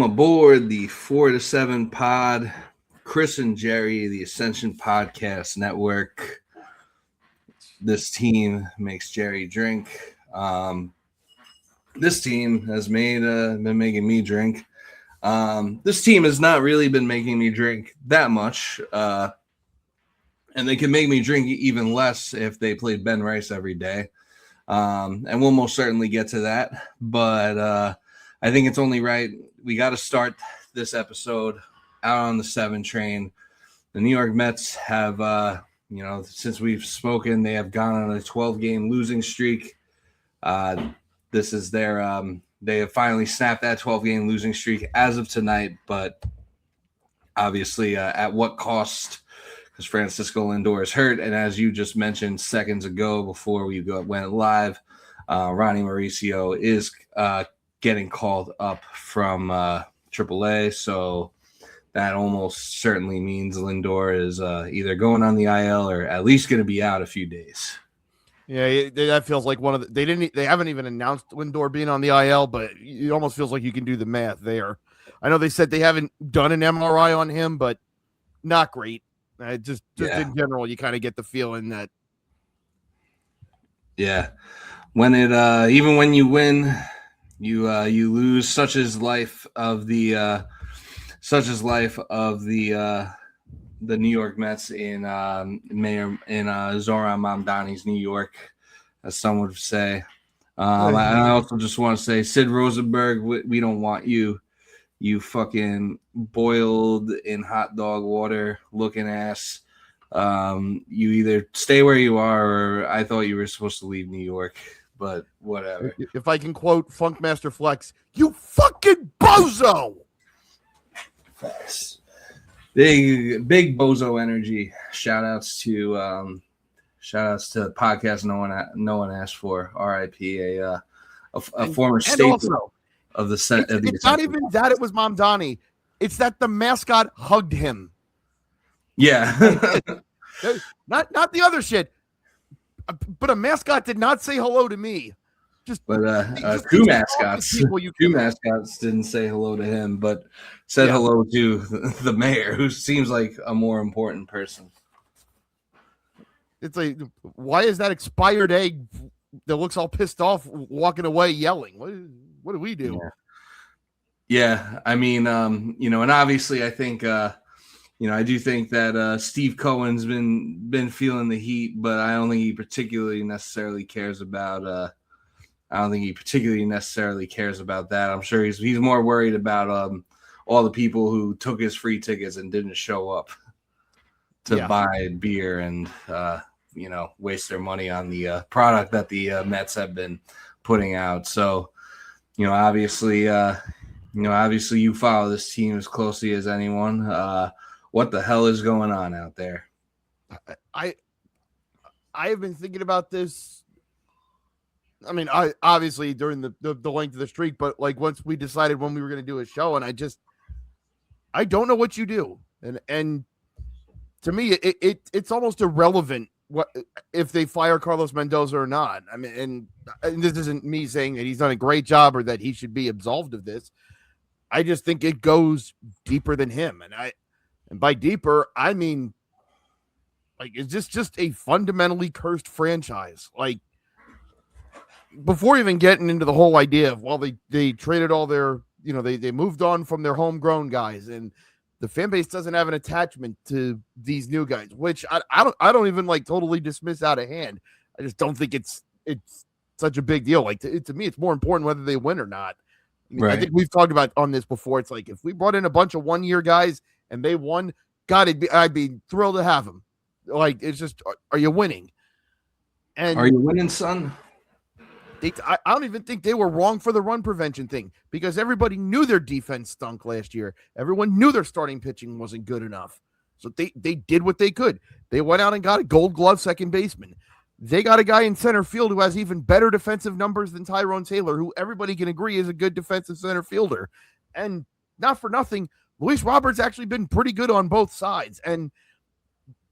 Aboard the 4 to 7 pod, Chris and Jerry, the Ascension Podcast Network. This team makes Jerry drink. This team has been making me drink. This team has not really been making me drink that much, and they can make me drink even less if they played Ben Rice every day. And we'll most certainly get to that, but I think it's only right. We got to start this episode out on the 7 train. The New York Mets have, since we've spoken, they have gone on a 12-game losing streak. This is their, they have finally snapped that 12-game losing streak as of tonight, but obviously at what cost? Because Francisco Lindor is hurt, and as you just mentioned seconds ago before we went live, Ronnie Mauricio is getting called up from AAA, so that almost certainly means Lindor is either going on the IL or at least going to be out a few days. Yeah, that feels like one of the, they haven't even announced Lindor being on the IL, but it almost feels like you can do the math there. I know they said they haven't done an MRI on him, but not great. Just in general, you kind of get the feeling that. Yeah, when it even when you win, you lose. Such is life of the New York Mets in Zoran Mamdani's New York, as some would say. I also just want to say, Sid Rosenberg, we don't want you. You fucking boiled in hot dog water looking ass. You either stay where you are, or I thought you were supposed to leave New York, but whatever. If I can quote Funkmaster Flex, you fucking bozo! Facts. Big bozo energy. Shout outs to the podcast no one asked for. R.I.P. A former staple of the set. It's not even that it was Mamdani. It's that the mascot hugged him. Yeah. not the other shit. But a mascot did not say hello to me. Two mascots didn't say hello to him, but said hello to the mayor, who seems like a more important person. It's like, why is that expired egg that looks all pissed off walking away yelling? What do we do? Yeah, I mean, and obviously I think, I do think that Steve Cohen's been feeling the heat, but I don't think he particularly necessarily cares about that. I'm sure he's more worried about all the people who took his free tickets and didn't show up to buy beer and waste their money on the product that the Mets have been putting out. So, obviously you follow this team as closely as anyone. What the hell is going on out there? I have been thinking about this. I mean, I obviously during the length of the streak, but like once we decided when we were going to do a show, and I don't know what you do, and to me, it's almost irrelevant what if they fire Carlos Mendoza or not. I mean, and this isn't me saying that he's done a great job or that he should be absolved of this. I just think it goes deeper than him, and by deeper, I mean, like, is this just a fundamentally cursed franchise? Like, before even getting into the whole idea of, well, they traded all their, they moved on from their homegrown guys, and the fan base doesn't have an attachment to these new guys, which I don't even like totally dismiss out of hand. I just don't think it's such a big deal. Like to me, it's more important whether they win or not. I mean, right. I think we've talked about on this before. It's like if we brought in a bunch of 1-year guys and they won, God, I'd be thrilled to have them. Like, it's just, are you winning? And are you winning, son? I don't even think they were wrong for the run prevention thing, because everybody knew their defense stunk last year. Everyone knew their starting pitching wasn't good enough. So they did what they could. They went out and got a Gold Glove second baseman. They got a guy in center field who has even better defensive numbers than Tyrone Taylor, who everybody can agree is a good defensive center fielder. And not for nothing, Luis Roberts actually been pretty good on both sides. And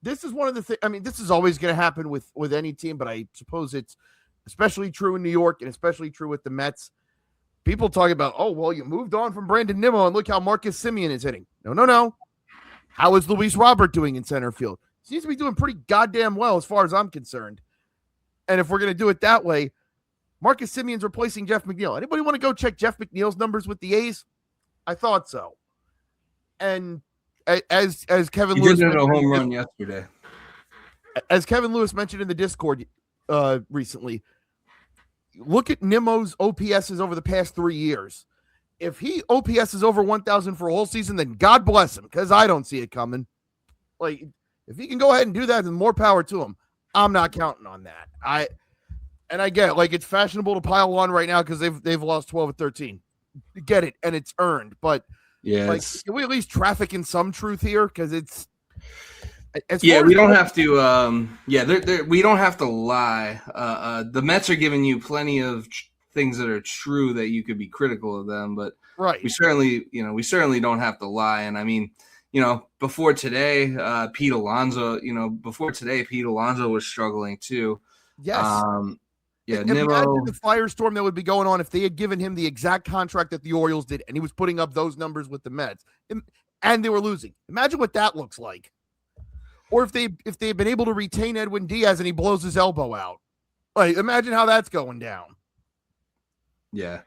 this is one of the things, I mean, this is always going to happen with any team, but I suppose it's especially true in New York and especially true with the Mets. people talk about, oh, well, you moved on from Brandon Nimmo and look how Marcus Semien is hitting. No. How is Luis Robert doing in center field? Seems to be doing pretty goddamn well as far as I'm concerned. And if we're going to do it that way, Marcus Semien's replacing Jeff McNeil. Anybody want to go check Jeff McNeil's numbers with the A's? I thought so. And as Kevin Lewis did a home run yesterday. As Kevin Lewis mentioned in the Discord recently, look at Nimmo's OPSs over the past 3 years. If he OPS is over 1,000 for a whole season, then God bless him, because I don't see it coming. Like, if he can go ahead and do that, then more power to him. I'm not counting on that. I get it. Like, it's fashionable to pile on right now because they've lost 12 or 13. Get it, and it's earned. But yeah, like, can we at least traffic in some truth here? Because it's we don't have to. We don't have to lie. The Mets are giving you plenty of things that are true that you could be critical of them, but right. we certainly don't have to lie. And I mean, before today, Pete Alonso was struggling too. Yes. Nimmo. Imagine the firestorm that would be going on if they had given him the exact contract that the Orioles did, and he was putting up those numbers with the Mets, and they were losing. Imagine what that looks like. Or if they've been able to retain Edwin Diaz and he blows his elbow out. Like, imagine how that's going down. Yeah.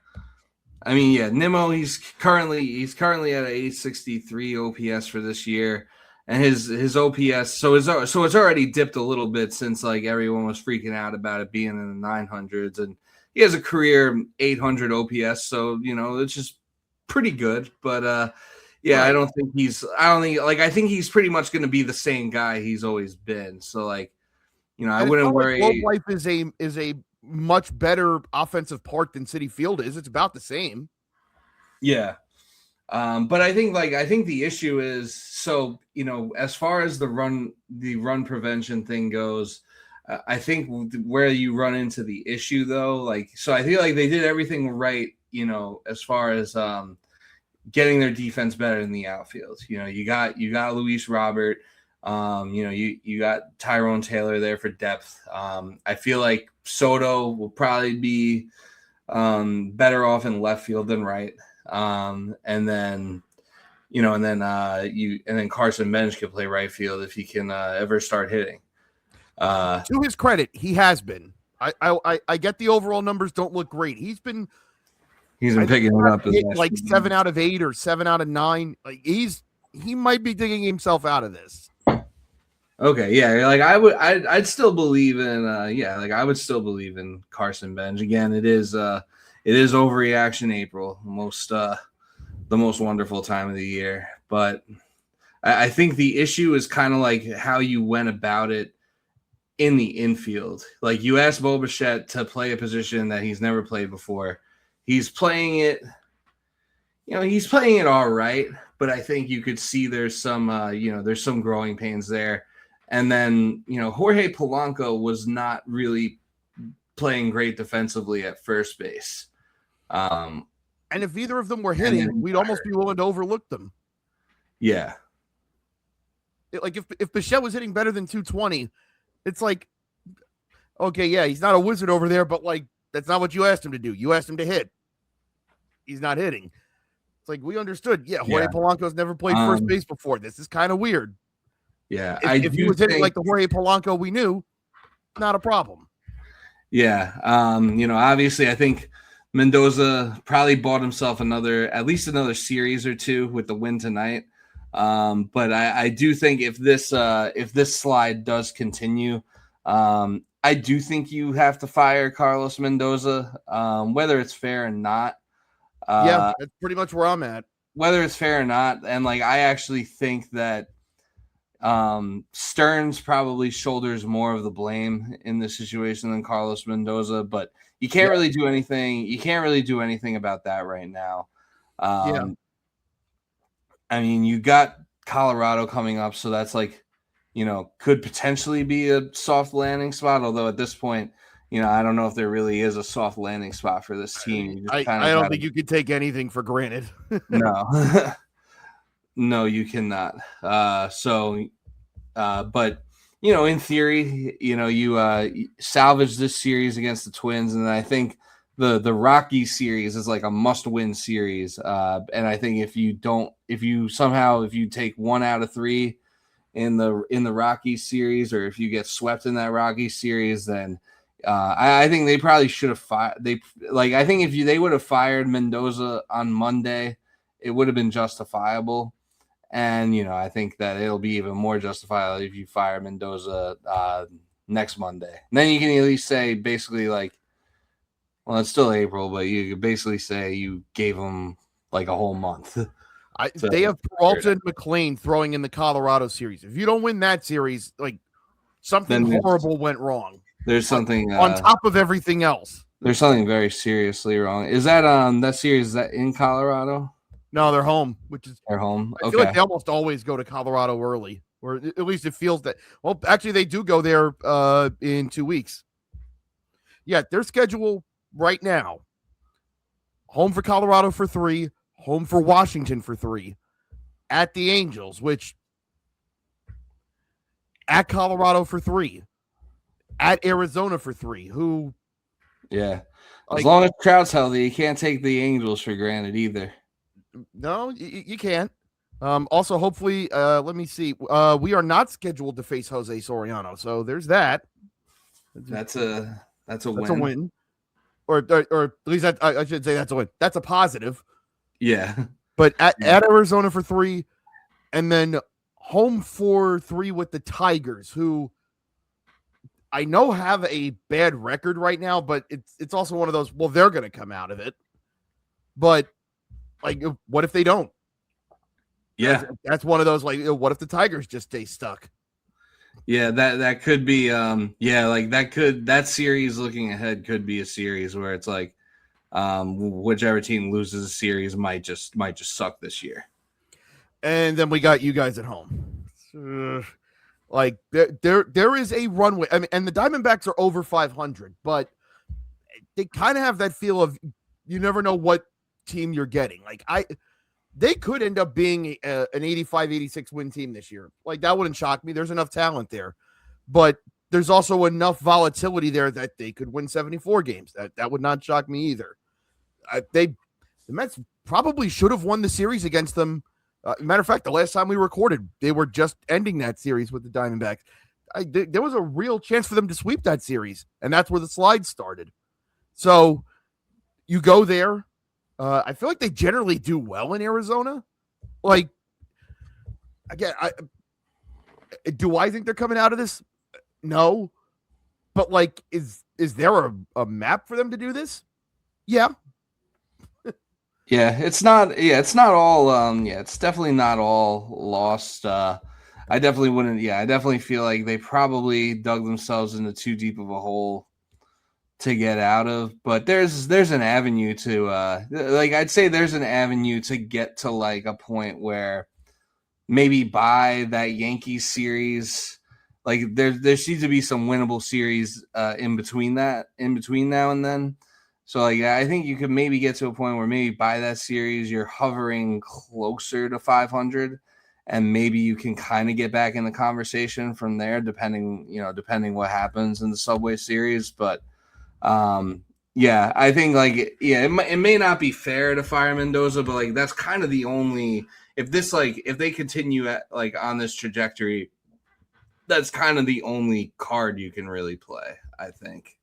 I mean, Nimmo, he's currently at an 863 OPS for this year. And his OPS, so it's already dipped a little bit since like everyone was freaking out about it being in the 900s, and he has a career 800 OPS, so it's just pretty good. But right. I think he's pretty much going to be the same guy he's always been. So like, I wouldn't worry. Globe Life is a much better offensive park than Citi Field is. It's about the same. Yeah. But I think the issue is, so, as far as the run prevention thing goes, I think where you run into the issue though, so I feel like they did everything right, as far as, getting their defense better in the outfield. You got Luis Robert, you got Tyrone Taylor there for depth. I feel like Soto will probably be, better off in left field than right. And then Carson Bench can play right field if he can ever start hitting. To his credit, he has been. I get the overall numbers don't look great. He's been picking it up like 7 out of 8 or 7 out of 9. Like he might be digging himself out of this. Okay, yeah, like I'd still believe in I would still believe in Carson Bench. Again, it is overreaction April, the most wonderful time of the year. But I think the issue is kind of like how you went about it in the infield. Like, you asked Bo Bichette to play a position that he's never played before. He's playing it, all right, but I think you could see there's some growing pains there. And then, Jorge Polanco was not really playing great defensively at first base. And if either of them were hitting, we'd almost be willing to overlook them. Yeah. Like, if Bichette was hitting better than 220, it's like, okay, yeah, he's not a wizard over there, but like, that's not what you asked him to do. You asked him to hit. He's not hitting. It's like, we understood. Yeah, Jorge Polanco's never played first base before. This is kind of weird. Yeah. If he was hitting like the Jorge Polanco we knew, not a problem. Yeah. Obviously, I think Mendoza probably bought himself at least another series or two with the win tonight. But I do think if this slide does continue, I do think you have to fire Carlos Mendoza, whether it's fair or not. Yeah, that's pretty much where I'm at. Whether it's fair or not, and like, I actually think that Stearns probably shoulders more of the blame in this situation than Carlos Mendoza, but you can't really do anything. You can't really do anything about that right now. I mean, you got Colorado coming up, so that's like, could potentially be a soft landing spot. Although at this point, I don't know if there really is a soft landing spot for this team. I don't think you could take anything for granted. No. No, you cannot. But in theory, you salvage this series against the Twins, and I think the Rockies series is like a must-win series. And I think if you take 1 out of 3 in the Rockies series, or if you get swept in that Rockies series, then I think they probably should have fired. I think if they would have fired Mendoza on Monday, it would have been justifiable. And I think that it'll be even more justifiable if you fire Mendoza next Monday. And then you can at least say basically well, it's still April, but you could basically say you gave them like a whole month. They have Peralta and McLean throwing in the Colorado series. If you don't win that series, something horrible went wrong. There's something on top of everything else. There's something very seriously wrong. Is that that series, is that in Colorado? No, they're home, they're home. I feel like they almost always go to Colorado early, or at least it feels that. Well, actually, they do go there in 2 weeks. Yeah, their schedule right now: home for Colorado for 3, home for Washington for 3, at the Angels, which at Colorado for 3, at Arizona for 3. Who? Yeah, as long as Trout's healthy, you can't take the Angels for granted either. No, you can't. Also, hopefully, let me see. We are not scheduled to face Jose Soriano, so there's that. That's a win. A win. Or at least I should say that's a win. That's a positive. Yeah. But at Arizona for 3, and then home for 3 with the Tigers, who I know have a bad record right now, but it's also one of those, well, they're going to come out of it. But what if they don't? Yeah. That's one of those, what if the Tigers just stay stuck? Yeah, that could be that series looking ahead could be a series where it's whichever team loses a series might just suck this year. And then we got you guys at home. There is a runway. I mean, and the Diamondbacks are over 500, but they kind of have that feel of you never know what team you're getting. They could end up being an 85-86 win team this year. That wouldn't shock me. There's enough talent there, but there's also enough volatility there that they could win 74 games. That would not shock me either. The Mets probably should have won the series against them. Matter of fact, the last time we recorded, they were just ending that series with the Diamondbacks. There was a real chance for them to sweep that series, and that's where the slide started. So you go there. I feel like they generally do well in Arizona. Again, do I think they're coming out of this? No. But is there a map for them to do this? Yeah. Yeah, it's not all it's definitely not all lost. I definitely wouldn't. Yeah, I definitely feel like they probably dug themselves into too deep of a hole to get out of, but there's an avenue to I'd say there's an avenue to get to a point where maybe by that Yankees series, there seems to be some winnable series in between now and then. So I think you could maybe get to a point where maybe by that series you're hovering closer to 500, and maybe you can kind of get back in the conversation from there, depending what happens in the Subway Series, but. I think it may not be fair to fire Mendoza, but that's kind of the only, if they continue at on this trajectory, that's kind of the only card you can really play, I think.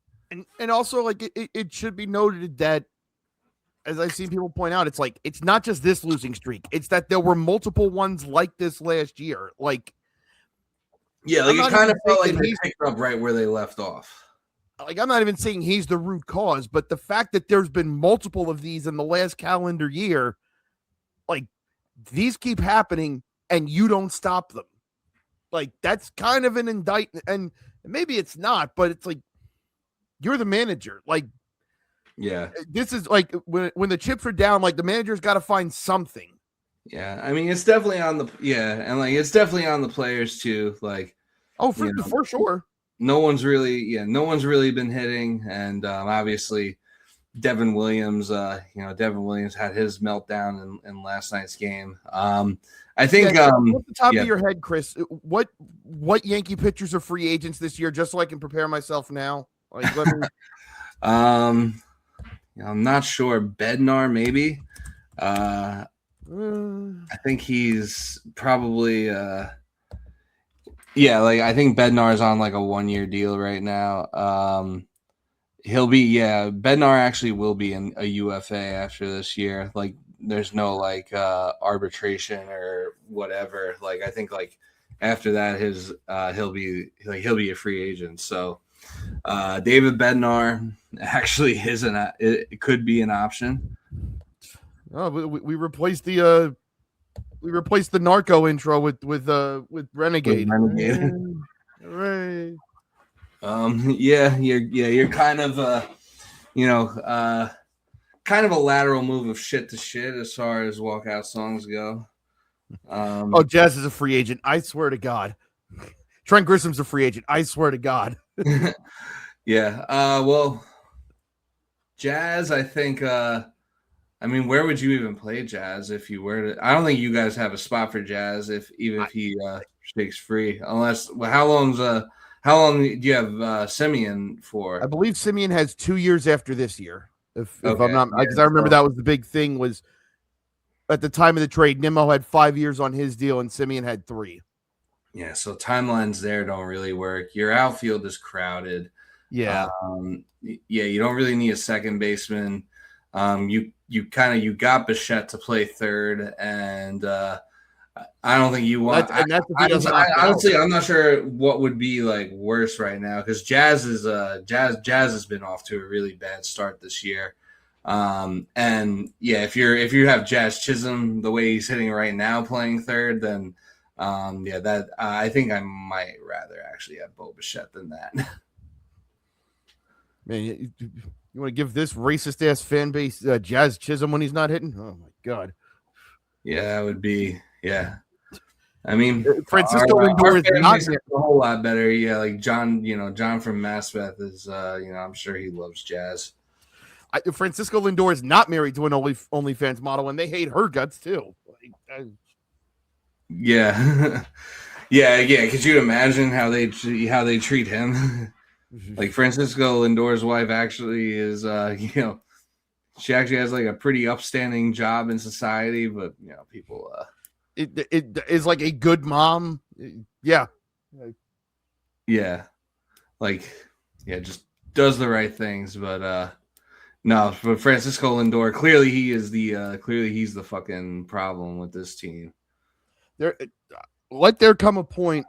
And also it should be noted that, as I've seen people point out, it's not just this losing streak, it's that there were multiple ones like this last year. It kind of felt like they picked up right where they left off. I'm not even saying he's the root cause, but the fact that there's been multiple of these in the last calendar year, these keep happening and you don't stop them. That's kind of an indictment, and maybe it's not, but it's you're the manager. This is when the chips are down, the manager's got to find something. Yeah. I mean, it's definitely on it's definitely on the players too. For sure. No one's really been hitting, and obviously Devin Williams had his meltdown in last night's game. I think off the top of your head, Chris, what Yankee pitchers are free agents this year, just so I can prepare myself now. I'm not sure. Bednar, maybe. I think he's probably like I think Bednar is on like a 1-year deal right now. Bednar actually will be in a UFA after this year. Like there's no like arbitration or whatever. Like I think like after that his he'll be a free agent. So David Bednar actually it could be an option. Oh, we replaced the narco intro with Renegade. Right. You're kind of kind of a lateral move of shit to shit as far as walkout songs go. Jazz is a free agent. I swear to God. Trent Grissom's a free agent. I swear to God. Yeah. Well, Jazz, I think. I mean, where would you even play Jazz if you were to? I don't think you guys have a spot for Jazz if he shakes free. Unless, how long do you have Simeon for? I believe Simeon has 2 years after this year. If I'm not, because I remember that was the big thing was at the time of the trade, Nimmo had 5 years on his deal and Simeon had 3. Yeah, so timelines there don't really work. Your outfield is crowded. Yeah. You don't really need a second baseman. You got Bichette to play third, and I don't think you want. Honestly, I'm not sure what would be like worse right now because Jazz has been off to a really bad start this year. And yeah, if you have Jazz Chisholm the way he's hitting right now playing third, then I think I might rather actually have Bo Bichette than that. Man, you want to give this racist ass fan base Jazz Chisholm when he's not hitting? Oh my God. Yeah, that would be I mean, Francisco Lindor is not a whole lot better. Yeah, like John from Maspeth is I'm sure he loves Jazz. Francisco Lindor is not married to an OnlyFans model, and they hate her guts too. Yeah. Yeah. Could you imagine how they treat him? Like Francisco Lindor's wife actually is, she actually has like a pretty upstanding job in society, but people. It is like a good mom. Yeah. Yeah. Just does the right things, but no, for Francisco Lindor, clearly he's the fucking problem with this team. There come a point,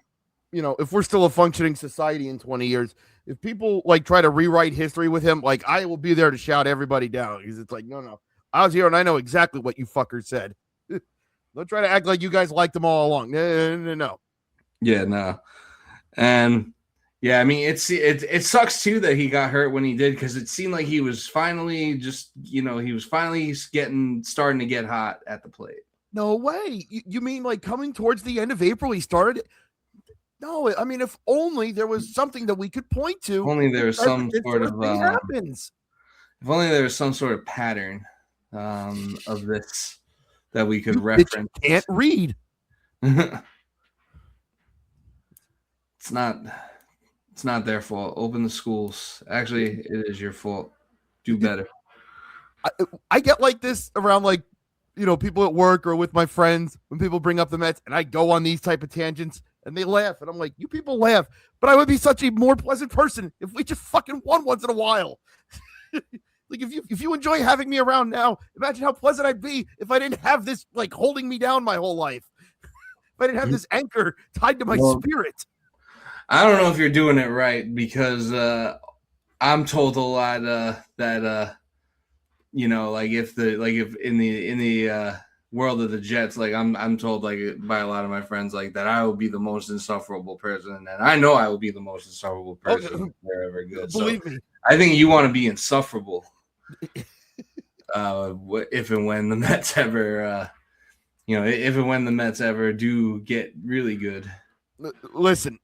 if we're still a functioning society in 20 years, if people like try to rewrite history with him, like I will be there to shout everybody down because it's like, no, I was here and I know exactly what you fuckers said. Don't try to act like you guys liked them all along. No. Yeah, no. And yeah, I mean, it sucks too that he got hurt when he did because it seemed like he was finally starting to get hot at the plate. No way. You mean like coming towards the end of April he started? No, I mean if only there was something that we could point to. If only there was some sort of happens. If only there was some sort of pattern of this that we could reference. Can't read. It's not their fault. Open the schools. Actually, it is your fault. Do better. I get like this around like people at work or with my friends when people bring up the Mets and I go on these type of tangents and they laugh and I'm like, you people laugh, but I would be such a more pleasant person if we just fucking won once in a while. Like if you enjoy having me around now, imagine how pleasant I'd be if I didn't have this like holding me down my whole life. If I didn't have this anchor tied to my spirit. I don't know if you're doing it right because I'm told a lot that if in the world of the Jets, like I'm told like by a lot of my friends like that I will be the most insufferable person, and I know I will be the most insufferable person if they're ever good. Believe me. I think you want to be insufferable. If and when the Mets ever, do get really good. Listen,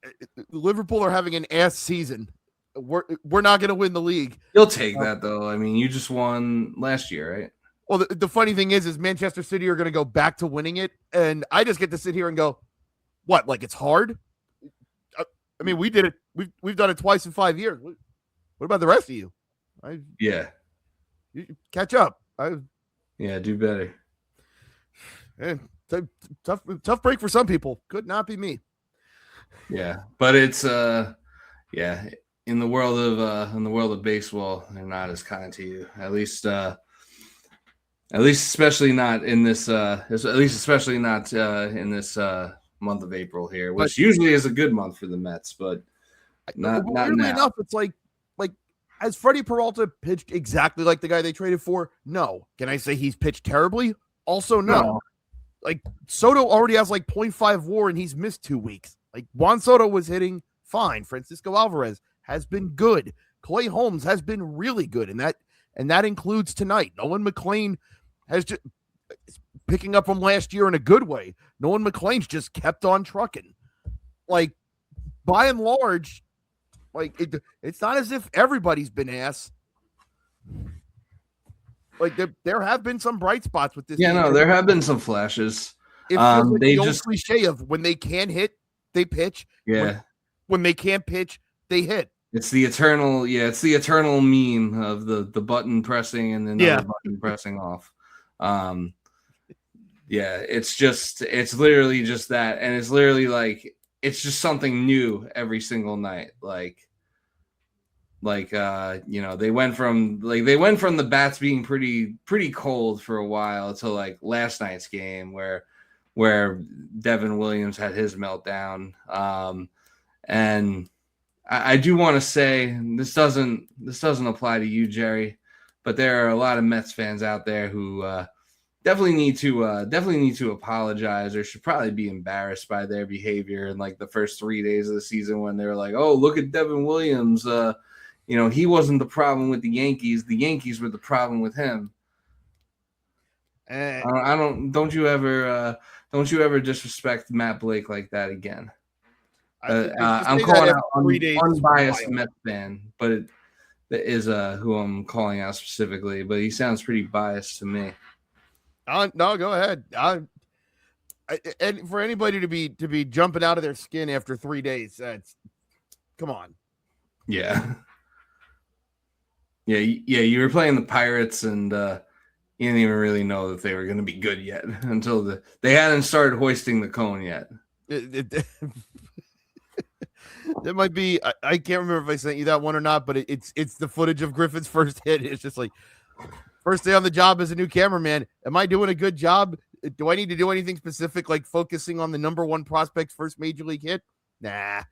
Liverpool are having an ass season. We're not going to win the league. You'll take that though. I mean, you just won last year, right? Well, the funny thing is Manchester City are going to go back to winning it, and I just get to sit here and go, "What? Like it's hard?" I mean, we did it. We've done it twice in 5 years. What about the rest of you? Yeah. You catch up. Yeah, do better. Tough break for some people. Could not be me. Yeah, but it's yeah, in the world of baseball, they're not as kind to you. At least especially not in this month of April here, which usually is a good month for the Mets, but not weirdly now. enough, it's like has Freddie Peralta pitched exactly like the guy they traded for? No. Can I say he's pitched terribly? Also, no. Like Soto already has like 0.5 WAR and he's missed 2 weeks. Like Juan Soto was hitting fine. Francisco Alvarez has been good. Clay Holmes has been really good, and that includes tonight. Nolan McLean has just picking up from last year in a good way. Nolan McLean's just kept on trucking. Like by and large, like it's not as if everybody's been ass. Like there have been some bright spots with this. Yeah, no, there have been some flashes. It feels like the old cliche of when they can hit, they pitch. Yeah. When they can't pitch, they hit. It's the eternal meme of the button pressing and then the button pressing off. Yeah, it's literally just that, and it's literally like it's just something new every single night. Like they went from the bats being pretty cold for a while to like last night's game where Devin Williams had his meltdown. And I do want to say this doesn't apply to you, Jerry, but there are a lot of Mets fans out there who definitely need to apologize or should probably be embarrassed by their behavior in like the first 3 days of the season when they were like, oh, look at Devin Williams. He wasn't the problem with the Yankees. The Yankees were the problem with him. Don't you ever disrespect Matt Blake like that again. I'm calling out unbiased Mets fan, but it is who I'm calling out specifically. But he sounds pretty biased to me. No, go ahead. And for anybody to be jumping out of their skin after 3 days, come on. Yeah. Yeah. You were playing the Pirates, and you didn't even really know that they were going to be good yet until they hadn't started hoisting the cone yet. It might be. I can't remember if I sent you that one or not, but it's the footage of Griffin's first hit. It's just like first day on the job as a new cameraman. Am I doing a good job? Do I need to do anything specific, like focusing on the number one prospect's first major league hit? Nah.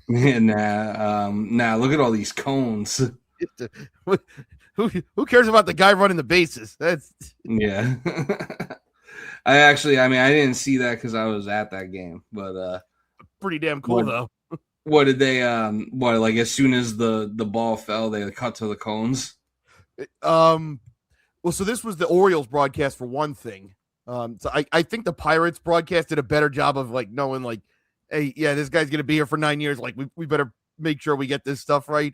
Nah. Look at all these cones. Who cares about the guy running the bases? That's yeah. I didn't see that because I was at that game, but pretty damn cool though. What did they like as soon as the ball fell, they cut to the cones? Well, so this was the Orioles broadcast for one thing. So I think the Pirates broadcast did a better job of like knowing like, hey, yeah, this guy's gonna be here for 9 years. Like we better make sure we get this stuff right.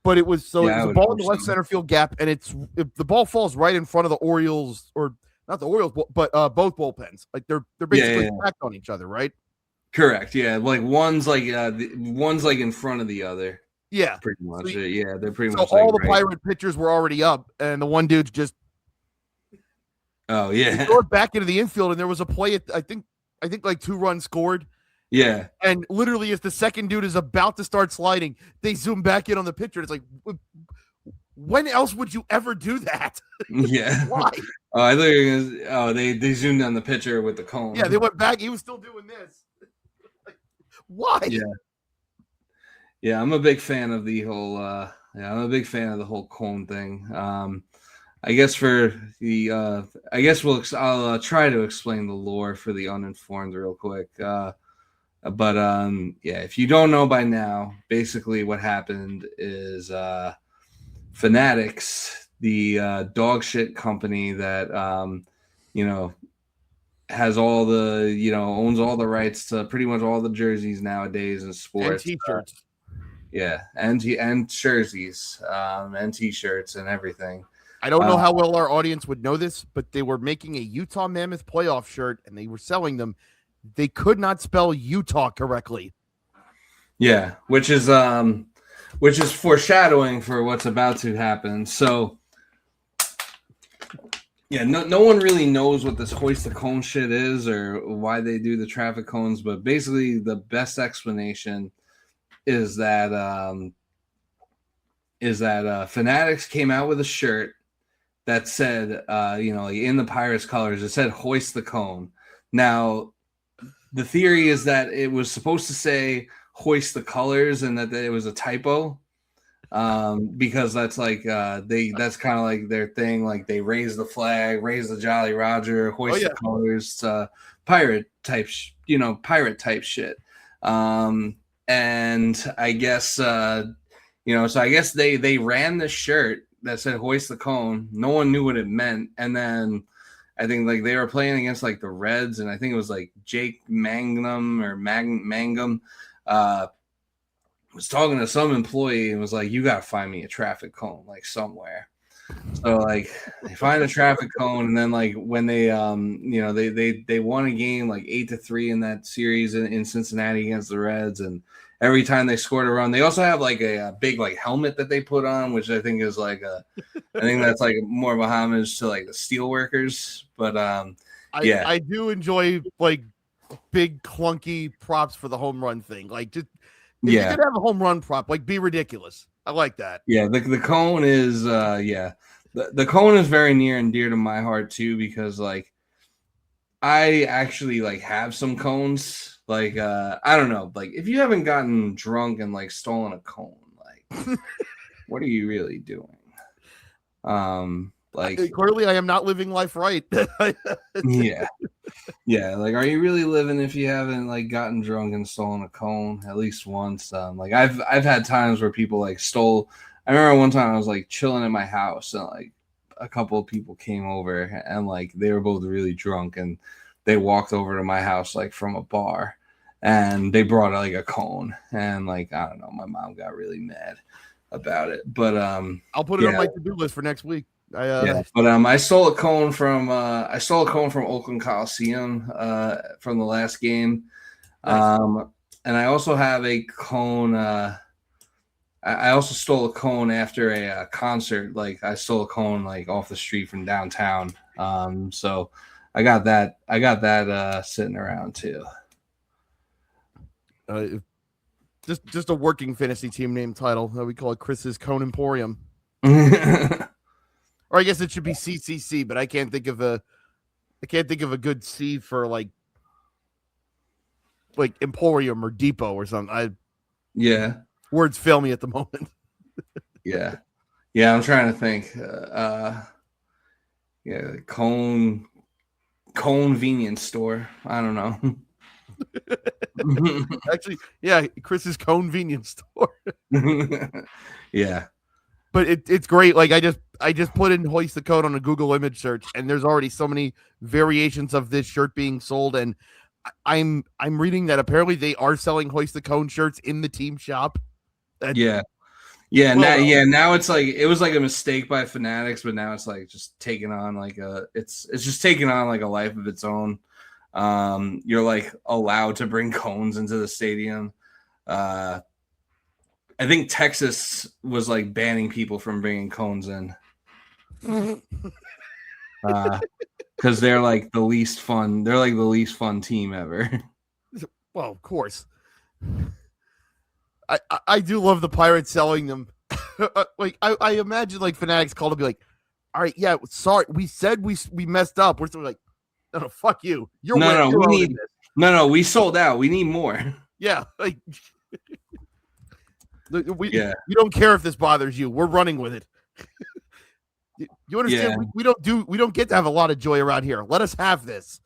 But it was a ball in the left center field gap, and the ball falls right in front of the Orioles, or not the Orioles, but both bullpens. Like they're basically stacked on each other, right? Correct. Yeah, like one's like in front of the other. Yeah, pretty much. Yeah, they're pretty much. So all the Pirate pitchers were already up, and the one dude's just. Oh yeah. He threw it back into the infield, and there was a play at I think like 2 runs scored. Yeah. And literally, as the second dude is about to start sliding, they zoom back in on the pitcher. It's like, when else would you ever do that? Yeah. Why? Oh, I thought you were gonna. Oh, they zoomed on the pitcher with the cone. Yeah, they went back. He was still doing this. Why? Yeah. Yeah, I'm a big fan of the whole. I'm a big fan of the whole cone thing. I guess for the. I'll try to explain the lore for the uninformed real quick. But if you don't know by now, basically what happened is Fanatics, the dog shit company that has all the owns all the rights to pretty much all the jerseys nowadays in sports, and t-shirts, and jerseys, and t-shirts and everything. I don't know how well our audience would know this, but they were making a Utah Mammoth playoff shirt and they were selling them. They could not spell Utah correctly. Yeah, which is foreshadowing for what's about to happen. So Yeah, no one really knows what this hoist the cone shit is or why they do the traffic cones, but basically the best explanation is that Fanatics came out with a shirt that said, like in the Pirates colors, it said "hoist the cone." Now, the theory is that it was supposed to say "hoist the colors" and that it was a typo, because that's like that's kind of like their thing. Like they raise the flag, raise the Jolly Roger, hoist the colors, pirate type, pirate type shit. And I guess so I guess they ran the shirt that said "hoist the cone." No one knew what it meant, and then I think like they were playing against like the Reds, and I think it was like Jake Mangum or Mangum was talking to some employee and was like, "You gotta find me a traffic cone like somewhere." So like they find a traffic cone, and then like when they they won a game like 8-3 in that series in Cincinnati against the Reds, and every time they scored a run, they also have like a big like helmet that they put on, which I think is like I think that's like more of a homage to like the steelworkers. But I do enjoy like big clunky props for the home run thing. Like just if you could have a home run prop, like be ridiculous. I like that. Yeah, the cone is the cone is very near and dear to my heart too, because like I actually like have some cones. Like I don't know, like if you haven't gotten drunk and like stolen a cone, like what are you really doing? Like clearly I am not living life right. Yeah, like are you really living if you haven't like gotten drunk and stolen a cone at least once? Like I've had times where people like stole. I remember one time I was like chilling at my house, and like a couple of people came over, and like they were both really drunk, and they walked over to my house like from a bar, and they brought like a cone, and like I don't know, my mom got really mad about it, but I'll put it on my to-do list for next week. I stole a cone from Oakland Coliseum from the last game. Nice. And I also have a cone. I also stole a cone after a concert. Like I stole a cone like off the street from downtown. So I got that. Sitting around too. Just a working fantasy team name title. We call it Chris's Cone Emporium. Or I guess it should be CCC, but I can't think of a good C for like Emporium or Depot or something. Words fail me at the moment. Yeah, I'm trying to think. Convenience store. I don't know. Actually, yeah, Chris's convenience store. Yeah. But it's great. Like I just put in hoist the cone on a Google image search, and there's already so many variations of this shirt being sold. And I'm reading that apparently they are selling hoist the cone shirts in the team shop. Now it's like it was like a mistake by Fanatics, but now it's like just taking on like it's just taking on like a life of its own. You're like allowed to bring cones into the stadium. I think Texas was like banning people from bringing cones in because they're like the least fun. They're like the least fun team ever. Well, of course. I do love the Pirates selling them. Like I imagine like Fanatics called to be like, all right, yeah, sorry, we said we messed up. We're still like, no, fuck you. We sold out. We need more. Yeah, like. We don't care if this bothers you. We're running with it. You understand? Yeah. We don't get to have a lot of joy around here. Let us have this.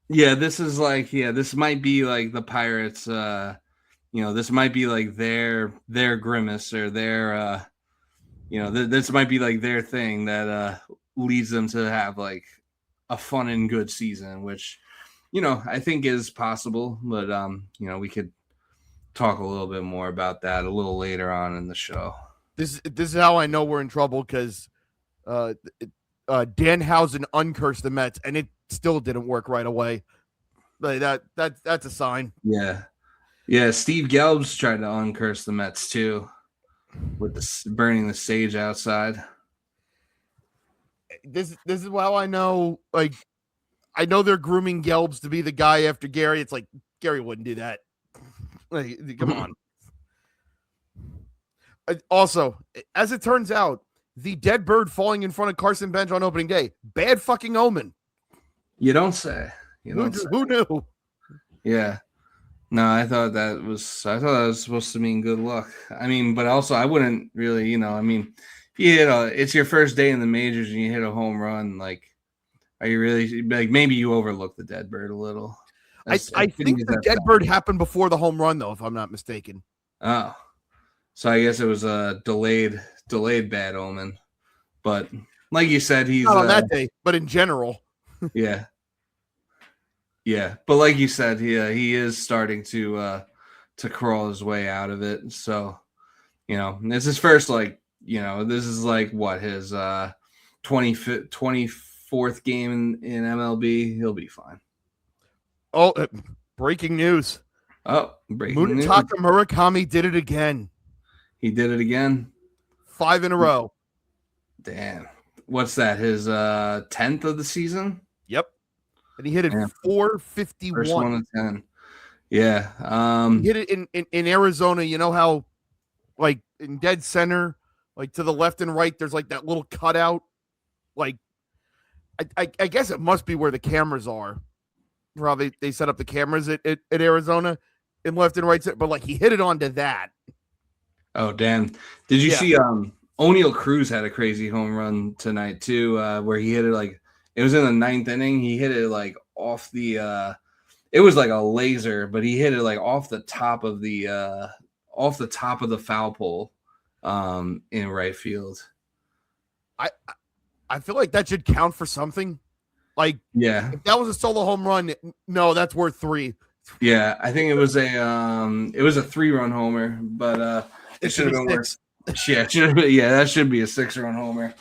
This is like this might be like the Pirates. This might be like their grimace or their this might be like their thing that leads them to have like a fun and good season, which I think is possible. But we could talk a little bit more about that a little later on in the show. This is how I know we're in trouble, because Danhausen uncursed the Mets, and it still didn't work right away. Like that's a sign. Yeah. Steve Gelbs tried to uncurse the Mets too, with burning the stage outside. this is how I know. Like, I know they're grooming Gelbs to be the guy after Gary. It's like Gary wouldn't do that. Like, come on. Also, as it turns out, the dead bird falling in front of Carson Bench on opening day, bad fucking omen. You don't say. Who knew? Yeah. No, I thought that was supposed to mean good luck. I mean, but also I wouldn't really, I mean, if you it's your first day in the majors and you hit a home run, like, are you really, like, maybe you overlook the dead bird a little. I think the dead bird happened before the home run, though, if I'm not mistaken. Oh, so I guess it was a delayed bad omen. But like you said, he's not on that day, but in general. Yeah. Yeah, but like you said, he is starting to crawl his way out of it. So, it's his first, like, this is like what, his 24th game in MLB. He'll be fine. Oh, breaking news. Oh, breaking news. Munetaka Murakami did it again. He did it again. 5 in a row. Damn. What's that? His 10th of the season? Yep. And he hit it 451. First one of 10. Yeah. He hit it in Arizona. You know how, like, in dead center, like to the left and right, there's like that little cutout. Like, I guess it must be where the cameras are. Probably they set up the cameras at Arizona in left and right. But like he hit it onto that. Oh, damn. Did you see O'Neal Cruz had a crazy home run tonight too, where he hit it like it was in the 9th inning. He hit it like off the it was like a laser, but he hit it like off the top of the foul pole in right field. I feel like that should count for something. Like, yeah, if that was a solo home run, no, that's worth 3. Yeah, I think it was a 3-run homer, but it should have been worse. Yeah, that should be a 6-run homer.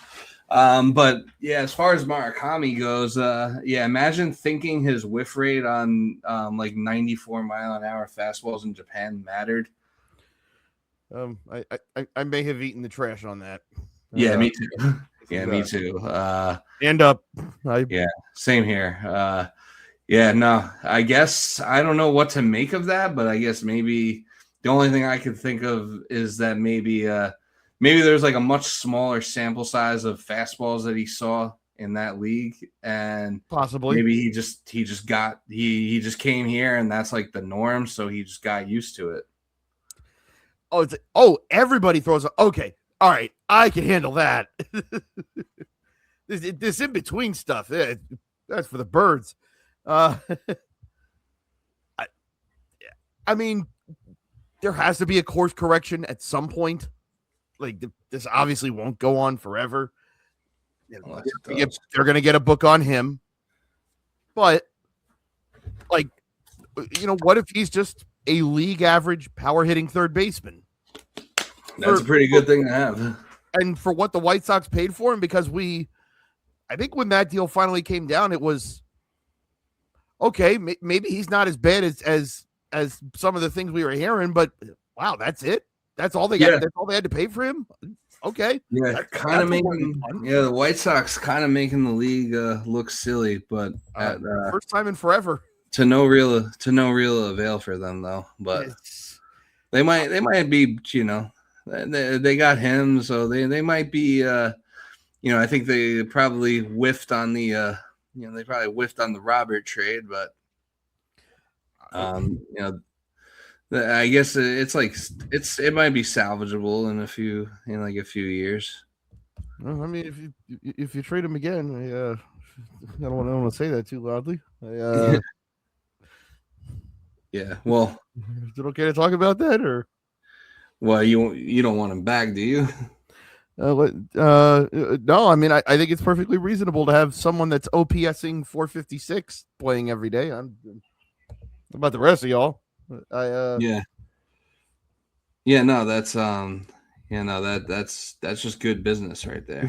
But yeah, as far as Murakami goes, imagine thinking his whiff rate on like 94-mile-an-hour fastballs in Japan mattered. I may have eaten the trash on that. Yeah, me too. Yeah, me too. Stand up. Yeah, same here. Yeah, no, I guess I don't know what to make of that, but I guess maybe the only thing I could think of is that maybe there's like a much smaller sample size of fastballs that he saw in that league, and possibly maybe he just came here and that's like the norm, so he just got used to it. Everybody throws. Okay, all right, I can handle that. this in between stuff, that's for the birds. I mean, there has to be a course correction at some point. Like, this obviously won't go on forever. They're going to get a book on him. But, like, what if he's just a league average power hitting third baseman? That's a pretty good thing to have. And for what the White Sox paid for him, because I think when that deal finally came down, it was, okay, maybe he's not as bad as some of the things we were hearing, but wow, that's it. That's all they got. Yeah. That's all they had to pay for him. Okay. Yeah, kind of making. Yeah, the White Sox kind of making the league look silly, but first time in forever. To no real avail for them though. But they might be. They got him, so they might be. I think they probably whiffed on the. They probably whiffed on the Robert trade, but I guess it might be salvageable in a few years. Well, I mean, if you trade him again, I don't want to say that too loudly. Yeah. Well, is it okay to talk about that, or? Well, you don't want him back, do you? No, I mean, I think it's perfectly reasonable to have someone that's OPSing 456 playing every day. I'm about the rest of y'all. No, that's that's just good business right there.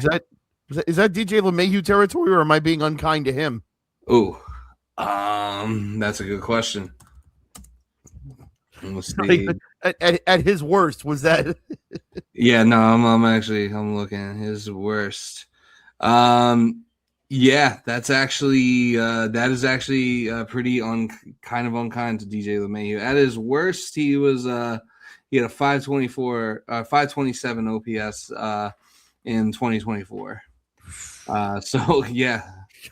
Is that DJ LeMahieu territory, or am I being unkind to him? Oh, that's a good question. Let's see. At his worst, was that? Yeah, no, I'm looking at his worst. Yeah, that is actually pretty kind of unkind to DJ LeMahieu. At his worst, he had a 524, 527 OPS in 2024. So yeah,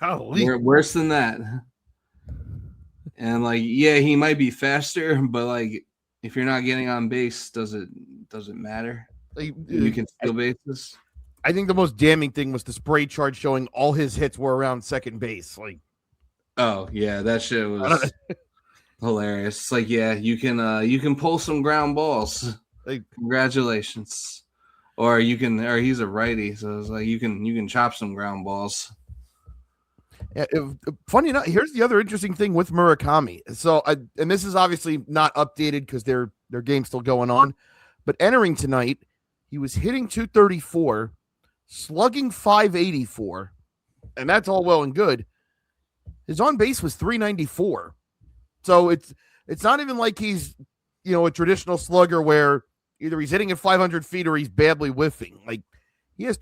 worse than that. And like, yeah, he might be faster, but like, if you're not getting on base, does it matter? Like, you can steal bases. I think the most damning thing was the spray chart showing all his hits were around second base. Like, oh yeah, that shit was hilarious. It's like, yeah, you can pull some ground balls. Like, congratulations. Or he's a righty, so it's like you can chop some ground balls. Yeah, funny enough, here's the other interesting thing with Murakami. So, and this is obviously not updated because their game's still going on, but entering tonight, he was hitting 234, slugging 584, and that's all well and good. His on base was 394, so it's not even like he's a traditional slugger where either he's hitting at 500 feet or he's badly whiffing. Like, he has.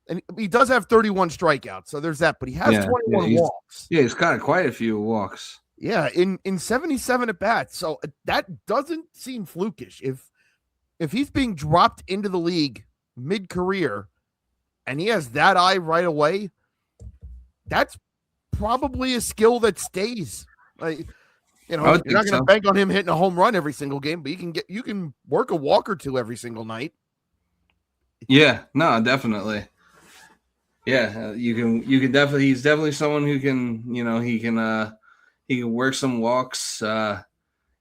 And he does have 31 strikeouts, so there's that. But he has 21 walks. Yeah, he's got quite a few walks. Yeah, in 77 at bats. So that doesn't seem flukish. If he's being dropped into the league mid-career and he has that eye right away, that's probably a skill that stays. Like, you're not going to bank on him hitting a home run every single game, but you can work a walk or two every single night. Yeah, no, definitely. Yeah, you can definitely. He's definitely someone who can, he can work some walks.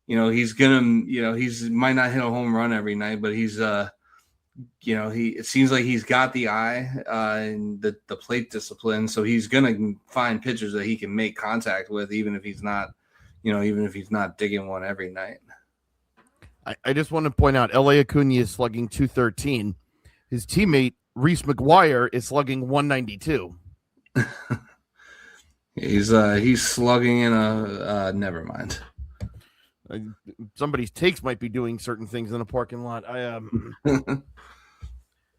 He's gonna, he's might not hit a home run every night, but he's, it seems like he's got the eye and the plate discipline, so he's gonna find pitchers that he can make contact with, even if he's not, digging one every night. I just want to point out, L.A. Acuna is slugging 213. His teammate Reese McGuire is slugging 192. He's slugging in a never mind. Somebody's takes might be doing certain things in a parking lot.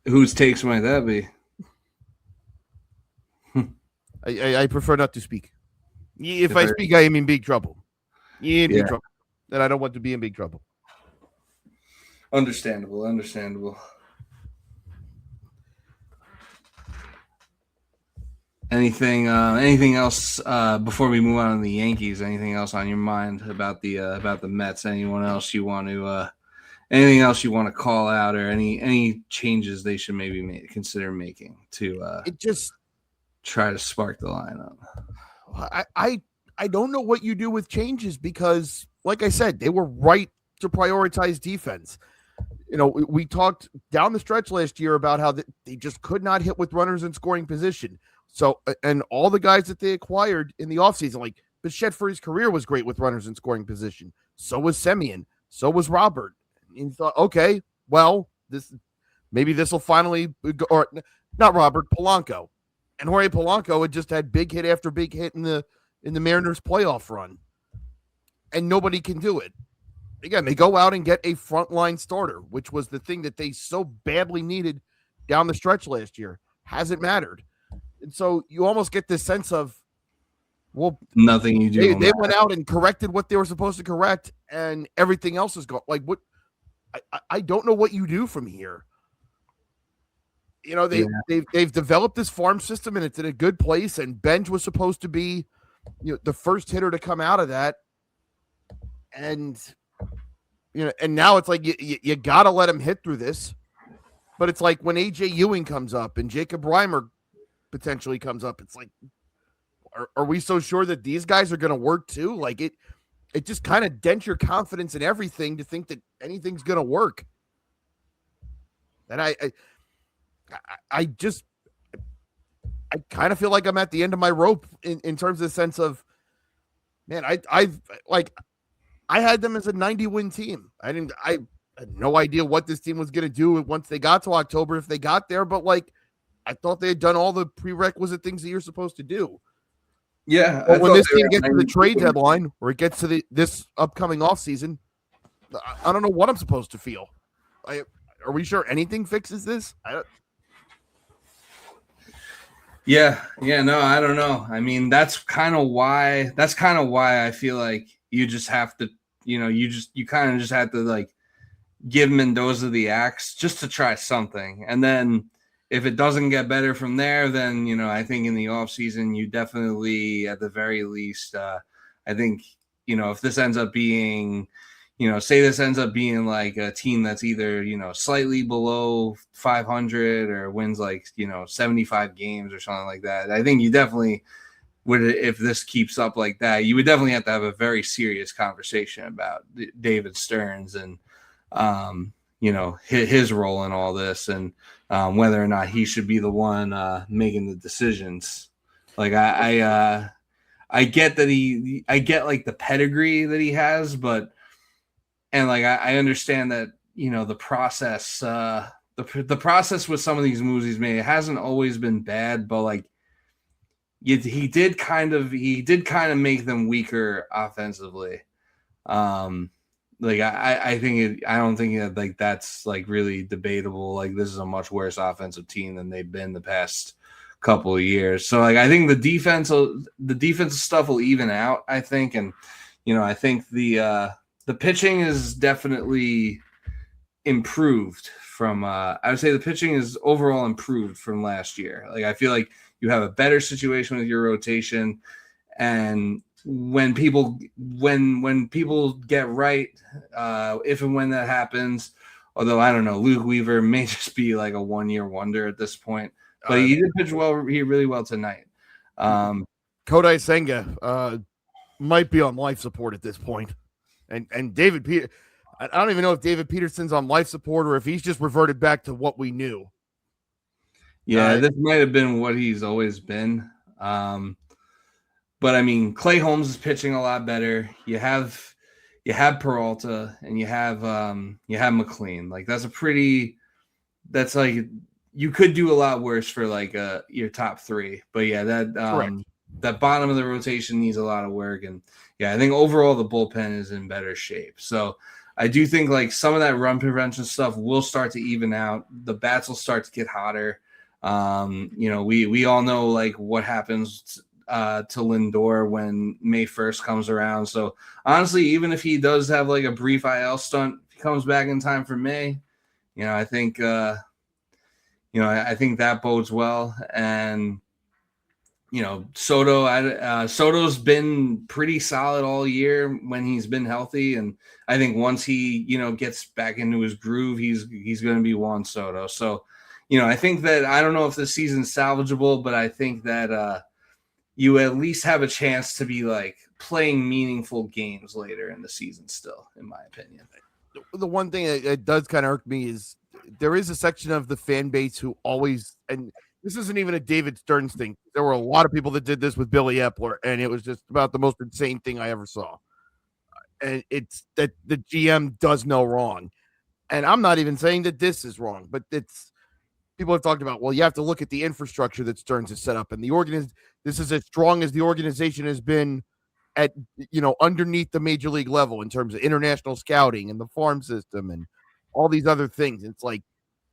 Whose takes might that be? I prefer not to speak. If I speak, I am in big trouble. Big trouble. And I don't want to be in big trouble. Understandable. Anything else before we move on to the Yankees? Anything else on your mind about the Mets? Anything else you want to call out, or any changes they should maybe consider making to try to spark the lineup? I don't know what you do with changes because, like I said, they were right to prioritize defense. We talked down the stretch last year about how they just could not hit with runners in scoring position. So, and all the guys that they acquired in the offseason, like Bichette for his career was great with runners in scoring position. So was Semien. So was Robert. And you thought, okay, well, this will finally go, or not Robert, Polanco. And Jorge Polanco had just had big hit after big hit in the Mariners playoff run. And nobody can do it. Again, they go out and get a frontline starter, which was the thing that they so badly needed down the stretch last year. Hasn't mattered. And so you almost get this sense of, well, nothing you do. They went out and corrected what they were supposed to correct, and everything else is gone. Like, what? I don't know what you do from here. They've developed this farm system, and it's in a good place. And Benj was supposed to be, the first hitter to come out of that, and and now it's like you got to let him hit through this. But it's like when AJ Ewing comes up and Jacob Reimer potentially comes up, it's like, are we so sure that these guys are going to work too? Like, it just kind of dents your confidence in everything to think that anything's going to work. And I kind of feel like I'm at the end of my rope in terms of the sense of, man, I had them as a 90-win team. I had no idea what this team was going to do once they got to October, if they got there, but like, I thought they had done all the prerequisite things that you're supposed to do. Yeah. But when this team gets to the trade deadline, or it gets to this upcoming offseason, I don't know what I'm supposed to feel. Are we sure anything fixes this? Yeah, no, I don't know. I mean, that's kind of why I feel like you just have to, you kind of just have to like give Mendoza the axe just to try something. And then if it doesn't get better from there, then, I think in the offseason, you definitely, at the very least, I think, if this ends up being, say this ends up being like a team that's either, slightly below 500 or wins like, 75 games or something like that. I think you definitely would, if this keeps up like that, you would definitely have to have a very serious conversation about David Stearns and, his role in all this and whether or not he should be the one making the decisions. Like I get that I get like the pedigree that he has, but and like I understand that the process, the process with some of these moves he's made, it hasn't always been bad, but like he did kind of make them weaker offensively. Like I think I don't think that like that's like really debatable. Like this is a much worse offensive team than they've been the past couple of years. So like I think the defensive stuff will even out, I think, and I think the pitching is definitely improved from I would say the pitching is overall improved from last year. Like I feel like you have a better situation with your rotation, and when people get right, if and when that happens, although I don't know, Luke Weaver may just be like a 1-year wonder at this point, but he did pitch really well tonight. Kodai Senga might be on life support at this point. And David Peter, I don't even know if David Peterson's on life support or if he's just reverted back to what we knew. Yeah, this might have been what he's always been. But I mean, Clay Holmes is pitching a lot better. You have Peralta and you have McLean. Like that's like you could do a lot worse for like your top three. But yeah, that bottom of the rotation needs a lot of work. And yeah, I think overall the bullpen is in better shape. So I do think like some of that run prevention stuff will start to even out. The bats will start to get hotter. We all know like what happens to Lindor when May 1st comes around. So honestly, even if he does have like a brief IL stunt, if he comes back in time for May, I think I think that bodes well. And Soto's been pretty solid all year when he's been healthy, and I think once he gets back into his groove, he's going to be Juan Soto. So I think that I don't know if the season's salvageable, but I think that you at least have a chance to be like playing meaningful games later in the season still, in my opinion. The one thing that does kind of irk me is there is a section of the fan base who always, and this isn't even a David Stearns thing. There were a lot of people that did this with Billy Epler, and it was just about the most insane thing I ever saw. And it's that the GM does no wrong. And I'm not even saying that this is wrong, but it's people have talked about, well, you have to look at the infrastructure that Stearns has set up. And this is as strong as the organization has been at, underneath the major league level in terms of international scouting and the farm system and all these other things. It's like,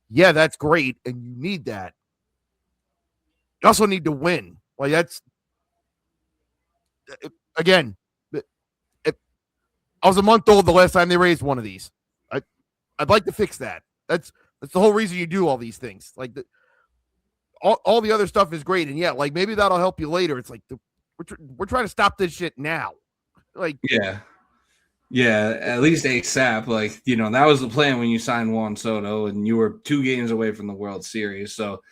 yeah, that's great. And you need that. You also need to win. Like that's again. I was a month old the last time they raised one of these. I'd like to fix that. That's the whole reason you do all these things. Like all the other stuff is great, and yeah, like maybe that'll help you later. It's like we're trying to stop this shit now. Like yeah, at least ASAP. Like that was the plan when you signed Juan Soto, and you were 2 games away from the World Series. So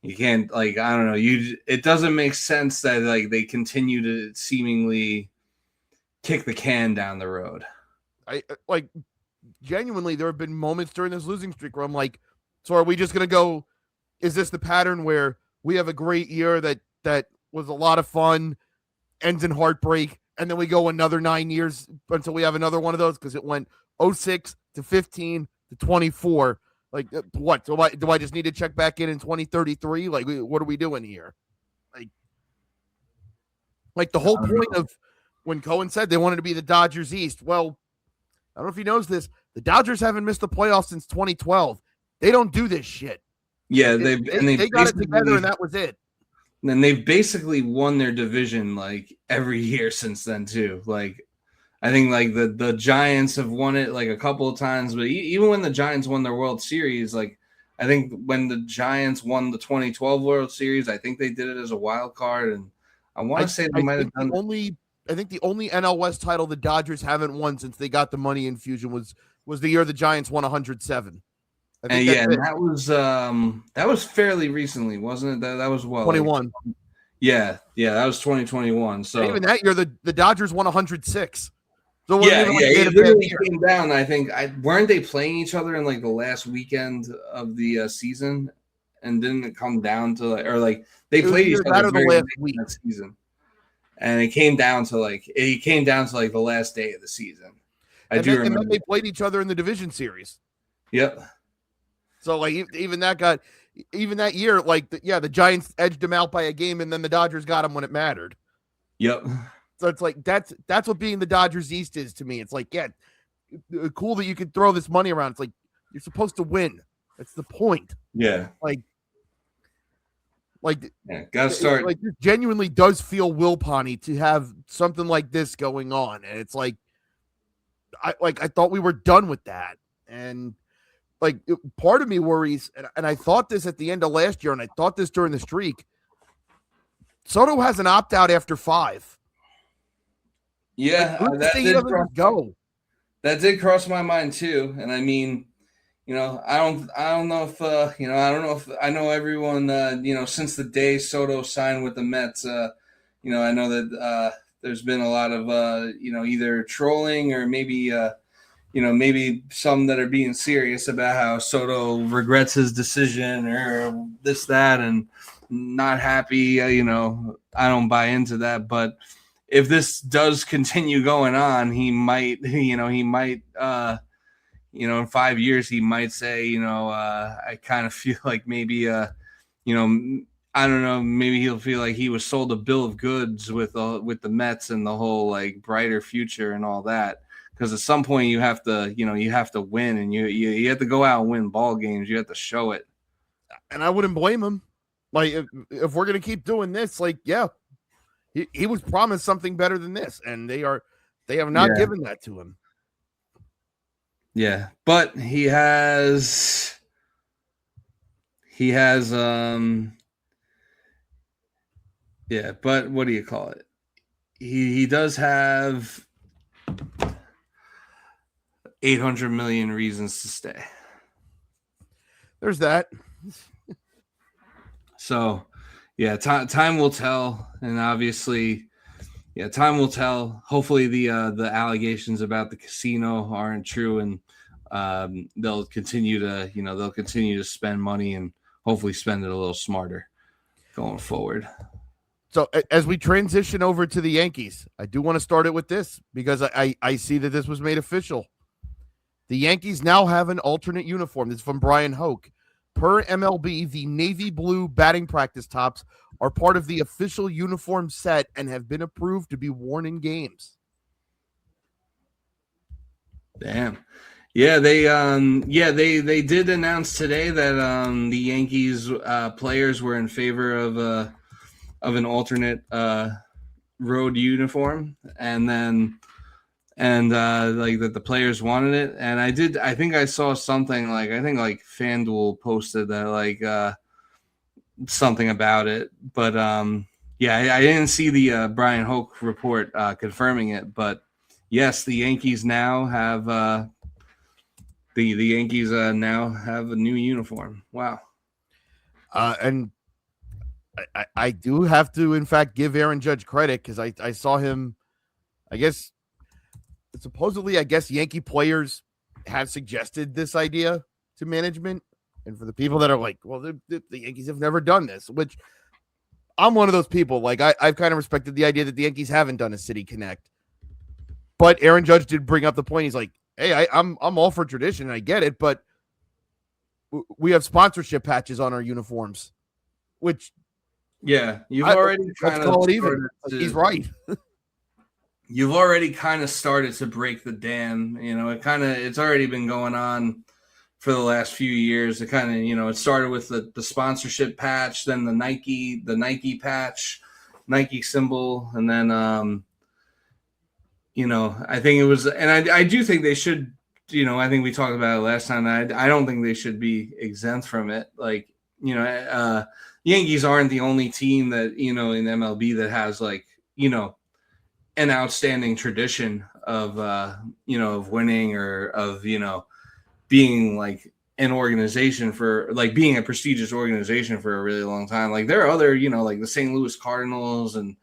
you can't like I don't know. It doesn't make sense that like they continue to seemingly kick the can down the road. I like genuinely there have been moments during this losing streak where I'm like, so are we just gonna go? Is this the pattern where we have a great year that was a lot of fun, ends in heartbreak, and then we go another 9 years until we have another one of those because it went 06 to 15 to 24. Like what? Do I just need to check back in 2033? Like what are we doing here? Like the whole point of when Cohen said they wanted to be the Dodgers East. Well, I don't know if he knows this. The Dodgers haven't missed the playoffs since 2012. They don't do this shit. Yeah, they got it together, and that was it. And they've basically won their division like every year since then too. Like I think like the Giants have won it like a couple of times, but even when the Giants won their World Series, like I think when the Giants won the 2012 World Series, I think they did it as a wild card, and I want to say they might have done I think the only NL West title the Dodgers haven't won since they got the money infusion was the year the Giants won 107. And that was fairly recently, wasn't it? That was 21. Like, yeah, that was 2021. So and even that year, the Dodgers won 106. So it literally came down. I think weren't they playing each other in like the last weekend of the season, and didn't it come down to they played each other very late in that season, and it came down to like the last day of the season. I do remember. And then they played each other in the division series. Yep. So like even that year, like the Giants edged them out by a game, and then the Dodgers got them when it mattered. Yep. So it's like that's what being the Dodgers East is to me. It's like, yeah, cool that you could throw this money around. It's like you're supposed to win. That's the point. Yeah. Gotta start. Like it genuinely does feel Wilpony to have something like this going on, and it's like I thought we were done with that, and part of me worries, and I thought this at the end of last year, and I thought this during the streak. Soto has an opt out after 5. Yeah, that did cross my mind too. And I mean, I don't know if I know everyone, since the day Soto signed with the Mets, I know that there's been a lot of, either trolling or maybe, maybe some that are being serious about how Soto regrets his decision or this, that, and not happy. I don't buy into that, but if this does continue going on, he might, in 5 years, he might say, I kind of feel like maybe, I don't know, maybe he'll feel like he was sold a bill of goods with the Mets and the whole like brighter future and all that. Because at some point you have to win, and you have to go out and win ball games. You have to show it. And I wouldn't blame him. Like if we're gonna keep doing this, like he was promised something better than this, and they have not given that to him. Yeah, but he has but what do you call it? He does have 800 million reasons to stay. There's that. So, yeah, time will tell, and obviously, time will tell. Hopefully, the allegations about the casino aren't true, and they'll continue to spend money and hopefully spend it a little smarter going forward. So, as we transition over to the Yankees, I do want to start it with this because I see that this was made official. The Yankees now have an alternate uniform. This is from Brian Hoke. Per MLB, the navy blue batting practice tops are part of the official uniform set and have been approved to be worn in games. Damn. Yeah, they did announce today that the Yankees players were in favor of an alternate road uniform, and like that the players wanted it. And I think I saw something like FanDuel posted that like something about it, but I didn't see the Brian Hoke report confirming it, but yes, the Yankees now have now have a new uniform. Wow. And I do have to, in fact, give Aaron Judge credit because I saw him, I guess, supposedly, Yankee players have suggested this idea to management. And for the people that are like, well, the Yankees have never done this, which I'm one of those people. Like, I've kind of respected the idea that the Yankees haven't done a City Connect. But Aaron Judge did bring up the point. He's like, hey, I'm all for tradition. I get it, but we have sponsorship patches on our uniforms, which you've already kind of he's right. You've already kind of started to break the dam. It's already been going on for the last few years. It kind of, it started with the sponsorship patch, then the Nike patch, Nike symbol, and then I think it was, and I do think they should, I think we talked about it last time. I don't think they should be exempt from it. Like, Yankees aren't the only team that, in MLB that has like, an outstanding tradition of, of winning or of, being like an organization for like being a prestigious organization for a really long time. Like there are other, like the St. Louis Cardinals and,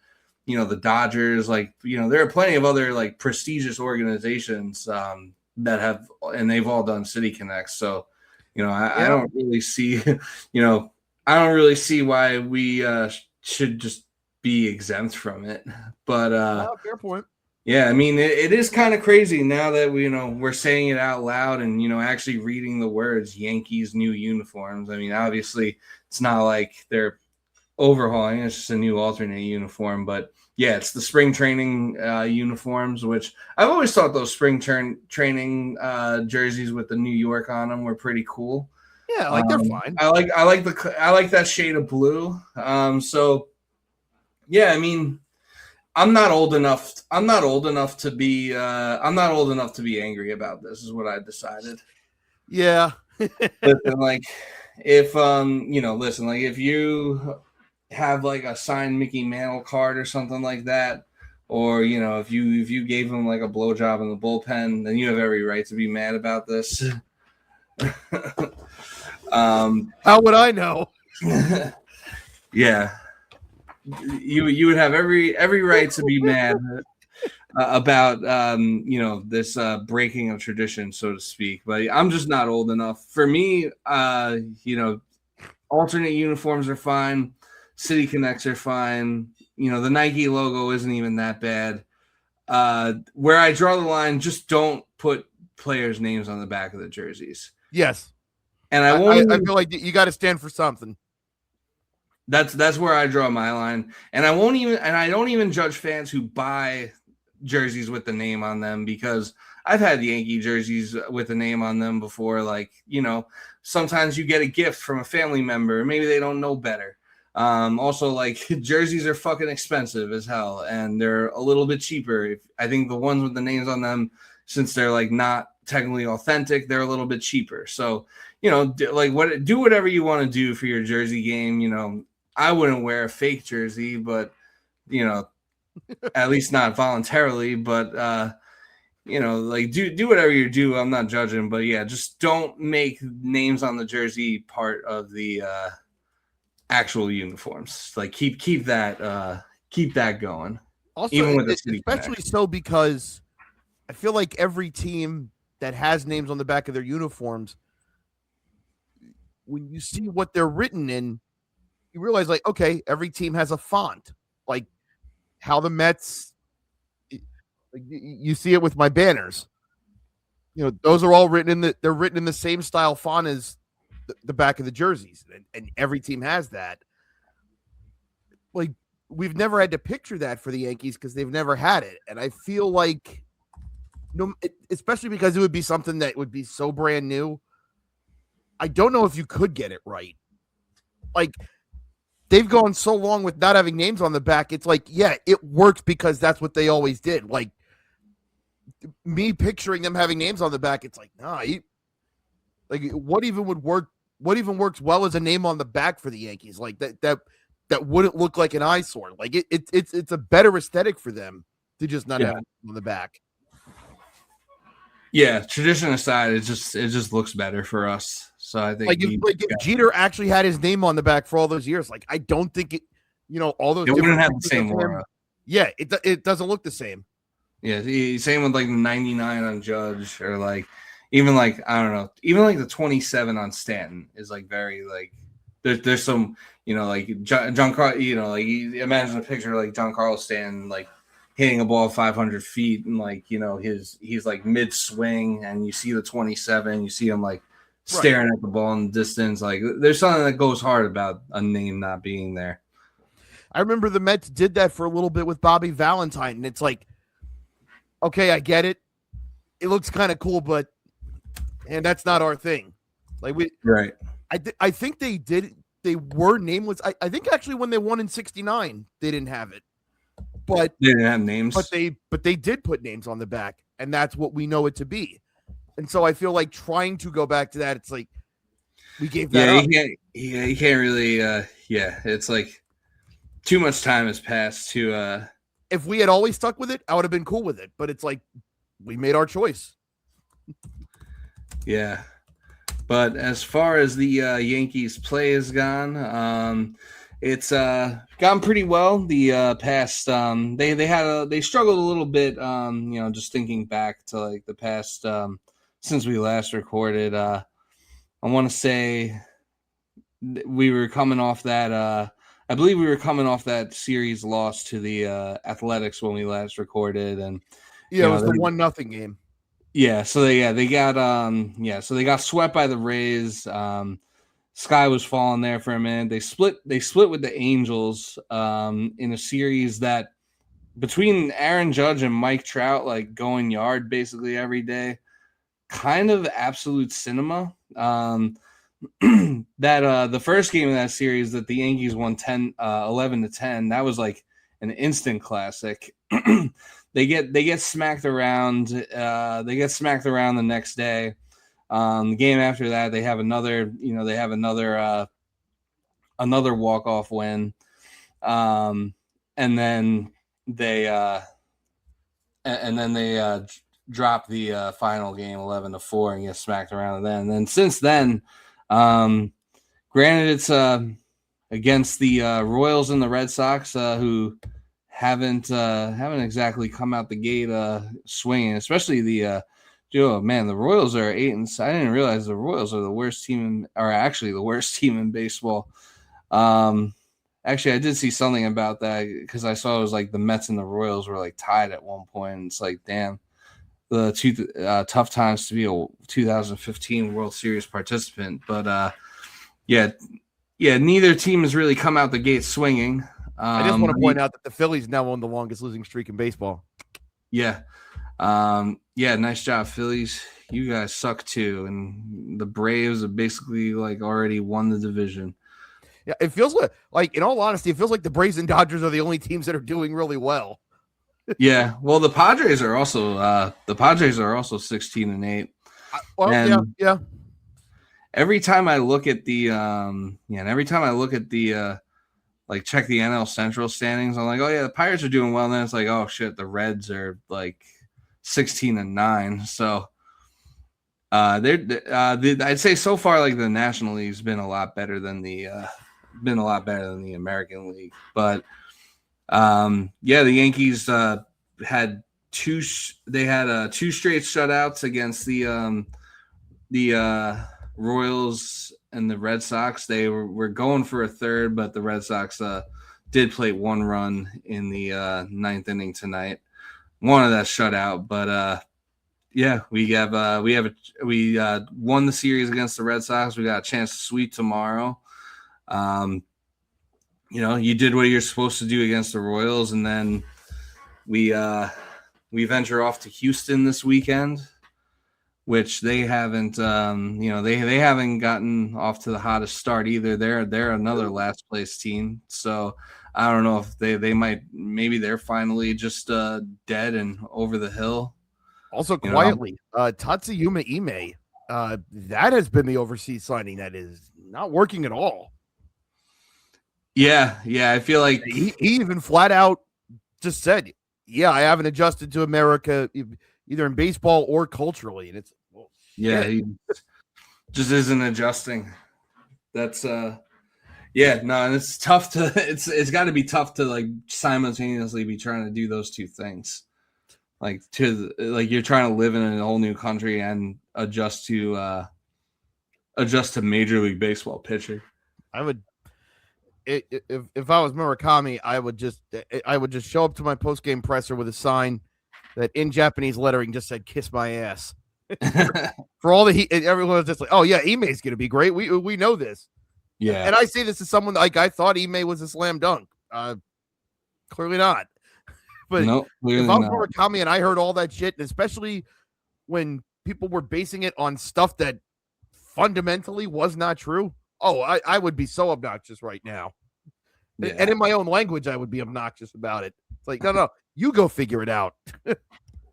the Dodgers, like, there are plenty of other like prestigious organizations that have, and they've all done City Connects. So, I don't really see, I don't really see why we should just be exempt from it. But fair point. Yeah, I mean, it is kind of crazy now that we're saying it out loud and actually reading the words Yankees new uniforms. I mean, obviously it's not like they're overhauling; it's just a new alternate uniform. But yeah, it's the spring training uniforms, which I've always thought those spring training jerseys with the New York on them were pretty cool. Yeah, like they're fine. I like that shade of blue. So yeah, I mean, I'm not old enough to be angry about this, is what I decided. Yeah. Listen, like if like if you have like a signed Mickey Mantle card or something like that, or if you gave him like a blowjob in the bullpen, then you have every right to be mad about this. How would I know? Yeah. You would have every right to be mad about this breaking of tradition, so to speak. But I'm just not old enough. For me, alternate uniforms are fine. City Connects are fine. The Nike logo isn't even that bad. Where I draw the line, just don't put players' names on the back of the jerseys. Yes. And I feel like you got to stand for something. That's where I draw my line. And I don't even judge fans who buy jerseys with the name on them, because I've had Yankee jerseys with the name on them before. Like, sometimes you get a gift from a family member. Maybe they don't know better. Also, like, jerseys are fucking expensive as hell, and they're a little bit cheaper. I think the ones with the names on them, since they're like not technically authentic, they're a little bit cheaper. So, like, do whatever you want to do for your jersey game. I wouldn't wear a fake jersey, but at least not voluntarily. But like, do whatever you do. I'm not judging, but yeah, just don't make names on the jersey part of the actual uniforms. Like, keep that going. Also, even with the City especially Connect. so because I feel like every team that has names on the back of their uniforms, when you see what they're written in, you realize, like, okay, every team has a font. Like how the Mets, like you see it with my banners. Those are all they're written in the same style font as the back of the jerseys, and every team has that. Like, we've never had to picture that for the Yankees because they've never had it, and I feel like, especially because it would be something that would be so brand new. I don't know if you could get it right. Like, they've gone so long with not having names on the back. It's like, yeah, it works because that's what they always did. Like, me picturing them having names on the back, it's like, nah, like, what even would work? What even works well as a name on the back for the Yankees? Like that wouldn't look like an eyesore. Like it's a better aesthetic for them to just not have it on the back. Yeah, tradition aside, it just looks better for us. So I think, like if Jeter actually had his name on the back for all those years, like, I don't think it, all those, it wouldn't have the same aura. Yeah, it doesn't look the same. Yeah, same with like 99 on Judge, or like even like, I don't know, even like the 27 on Stanton is like very like, there's some, like John Carl, like, imagine a picture of like Giancarlo Stanton like hitting a ball 500 feet, and like, he's like mid swing, and you see the 27, you see him like staring at the ball in the distance. Like, there's something that goes hard about a name not being there. I remember the Mets did that for a little bit with Bobby Valentine, and it's like, okay, I get it. It looks kind of cool, but that's not our thing. Like right. I think they did. They were nameless. I think actually when they won in '69, they didn't have it, but They didn't have names. but they did put names on the back, and that's what we know it to be. And so I feel like trying to go back to that, it's like we gave that up. You can't really. It's like too much time has passed to. If we had always stuck with it, I would have been cool with it. But it's like we made our choice. Yeah. But as far as the Yankees play has gone, it's gone pretty well. The past they struggled a little bit. Just thinking back to like the past since we last recorded. I want to say we were coming off that. I believe we were coming off that series loss to the Athletics when we last recorded, and it was the 1-0 game. Yeah, so they got swept by the Rays. Sky was falling there for a minute. They split with the Angels in a series that between Aaron Judge and Mike Trout like going yard basically every day, kind of absolute cinema. That the first game of that series that the Yankees won 11-10, that was like an instant classic. They get smacked around. They get smacked around the next day. The game after that, they have another walk-off win, and then they drop the final game 11-4 and get smacked around then. And then since then, granted it's against the Royals and the Red Sox, who haven't exactly come out the gate swinging, especially the Royals are 8-6. I didn't realize the Royals are the worst team the worst team in baseball. Actually, I did see something about that because I saw it was like the Mets and the Royals were like tied at one point. It's like, damn, the two tough times to be a 2015 World Series participant. But neither team has really come out the gate swinging. I just want to point out that the Phillies now own the longest losing streak in baseball. Yeah. Nice job, Phillies. You guys suck too. And the Braves have basically like already won the division. Yeah, it feels like in all honesty, it feels like the Braves and Dodgers are the only teams that are doing really well. Yeah. Well, the Padres are also 16-8. Yeah. Every time I look at the like check the NL Central standings, I'm like, oh yeah, the Pirates are doing well. And then it's like, oh shit, the Reds are like 16-9. So I'd say so far like the National League's been a lot better than the American League. But the Yankees had two straight shutouts against the Royals and the Red Sox. They were going for a third, but the Red Sox did play one run in the ninth inning tonight. One of that shutout, but we won the series against the Red Sox. We got a chance to sweep tomorrow. You did what you're supposed to do against the Royals, and then we venture off to Houston this weekend, which they haven't, they haven't gotten off to the hottest start either. They're another last place team. So I don't know if maybe they're finally just dead and over the hill. Also quietly, Tatsuyama Ime, that has been the overseas signing that is not working at all. Yeah. I feel like he even flat out just said, yeah, I haven't adjusted to America either in baseball or culturally. And it's, he just isn't adjusting. That's and it's tough to, it's got to be tough to like simultaneously be trying to do those two things. Like you're trying to live in a whole new country and adjust to Major League Baseball pitching. I would, if I was Murakami, I would just show up to my post game presser with a sign that in Japanese lettering just said "Kiss my ass." For all the everyone was just like, "Oh yeah, Ime's gonna be great. We know this." Yeah, and I say this as someone like I thought Ime was a slam dunk. Clearly not. But nope, if I was Murakami and I heard all that shit, and especially when people were basing it on stuff that fundamentally was not true, I would be so obnoxious right now. Yeah. And in my own language, I would be obnoxious about it. It's like, no, you go figure it out.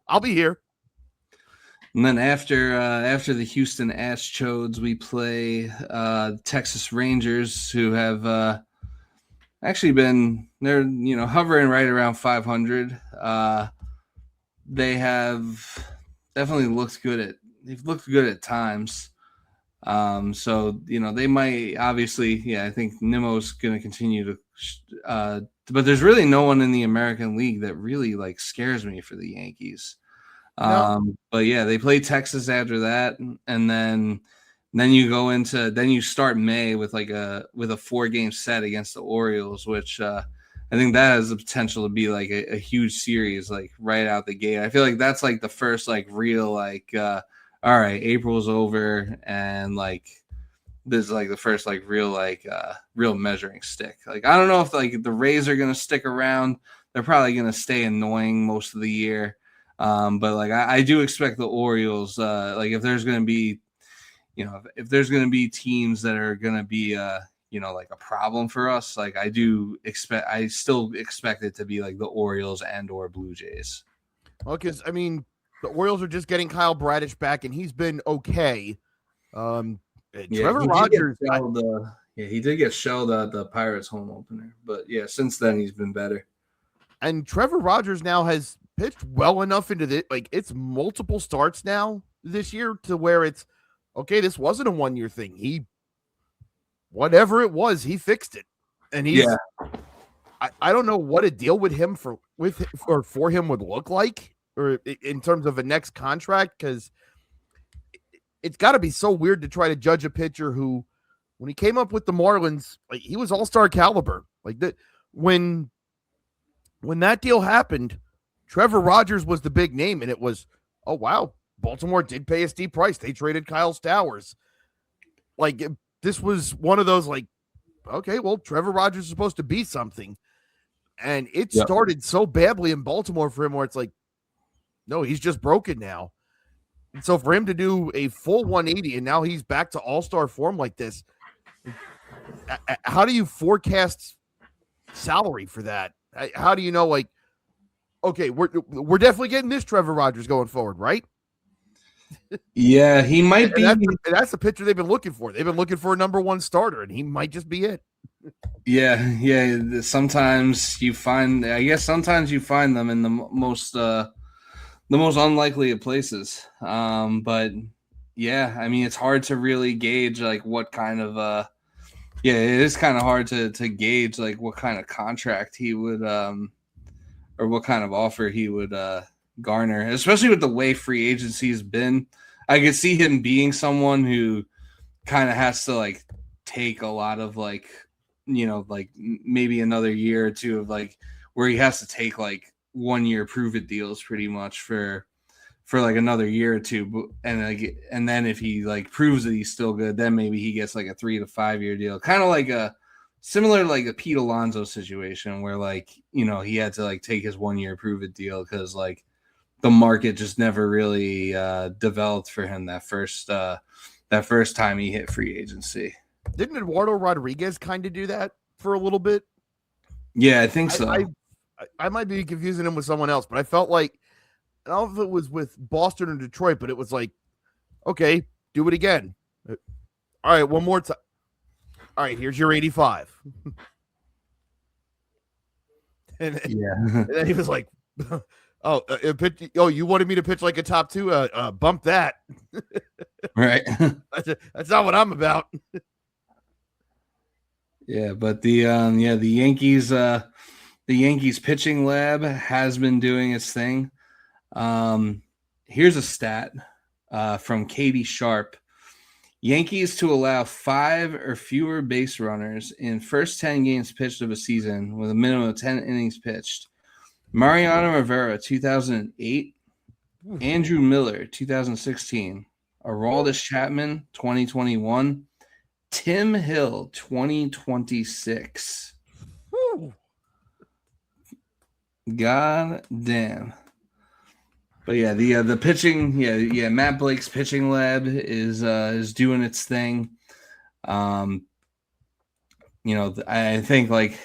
I'll be here. And then after the Houston Astros, we play Texas Rangers, who have actually they're hovering right around 500. They have definitely looked good at times. So they might obviously, I think Nimmo's going to continue to, but there's really no one in the American League that really like scares me for the Yankees. No. But yeah, they play Texas after that, and then you start May with a 4-game set against the Orioles, which I think that has the potential to be like a huge series, like right out the gate. I feel like that's like the first like real like all right, April's over, and like this is like the first like real measuring stick. Like I don't know if like the Rays are gonna stick around. They're probably gonna stay annoying most of the year. But like I do expect the Orioles, like if there's going to be, if there's going to be teams that are going to be, like a problem for us, like I still expect it to be like the Orioles and or Blue Jays. Well, because I mean, the Orioles are just getting Kyle Bradish back, and he's been okay. Trevor Rogers, he did get shelled at the Pirates home opener, but yeah, since then he's been better. And Trevor Rogers now has pitched well enough into the it's multiple starts now this year to where it's okay. This wasn't a 1-year thing. Whatever it was, he fixed it, and I don't know what a deal with him for him would look like, or in terms of a next contract, because it's got to be so weird to try to judge a pitcher who, when he came up with the Marlins, like he was all-star caliber. Like that when that deal happened, Trevor Rogers was the big name, and it was, oh, wow, Baltimore did pay a steep price. They traded Kyle Stowers. Like, this was one of those, like, okay, well, Trevor Rogers is supposed to be something. And it started so badly in Baltimore for him where it's like, no, he's just broken now. And so for him to do a full 180 and now he's back to all-star form like this, how do you forecast salary for that? How do you know, like, okay, we're definitely getting this Trevor Rogers going forward, right? Yeah, he might be. That's the pitcher they've been looking for. They've been looking for a number 1 starter, and he might just be it. Yeah. Sometimes you find them in the most unlikely of places. But yeah, I mean, it's hard to really gauge like what kind of it is kind of hard to gauge like what kind of contract he would or what kind of offer he would garner, especially with the way free agency has been. I could see him being someone who kind of has to like take a lot of like, like maybe another year or two of like where he has to take like 1-year prove it deals pretty much for like another year or two. And then if he like proves that he's still good, then maybe he gets like a 3 to 5 year deal, kind of like a similar like a Pete Alonso situation where like, he had to like take his 1-year prove it deal because like the market just never really developed for him that first time he hit free agency. Didn't Eduardo Rodriguez kind of do that for a little bit? Yeah, I think so. I might be confusing him with someone else, but I felt like, I don't know if it was with Boston or Detroit, but it was like, okay, do it again. All right, one more time. All right, here's your 85. and then he was like, you wanted me to pitch like a top 2? Bump that. Right. That's not what I'm about. Yeah, but the Yankees pitching lab has been doing its thing. Here's a stat from Katie Sharp. Yankees to allow 5 or fewer base runners in first 10 games pitched of a season with a minimum of 10 innings pitched. Mariano Rivera, 2008. Andrew Miller, 2016. Aroldis Chapman, 2021. Tim Hill, 2026. Woo. God damn. But yeah, the pitching, Matt Blake's pitching lab is doing its thing. I think like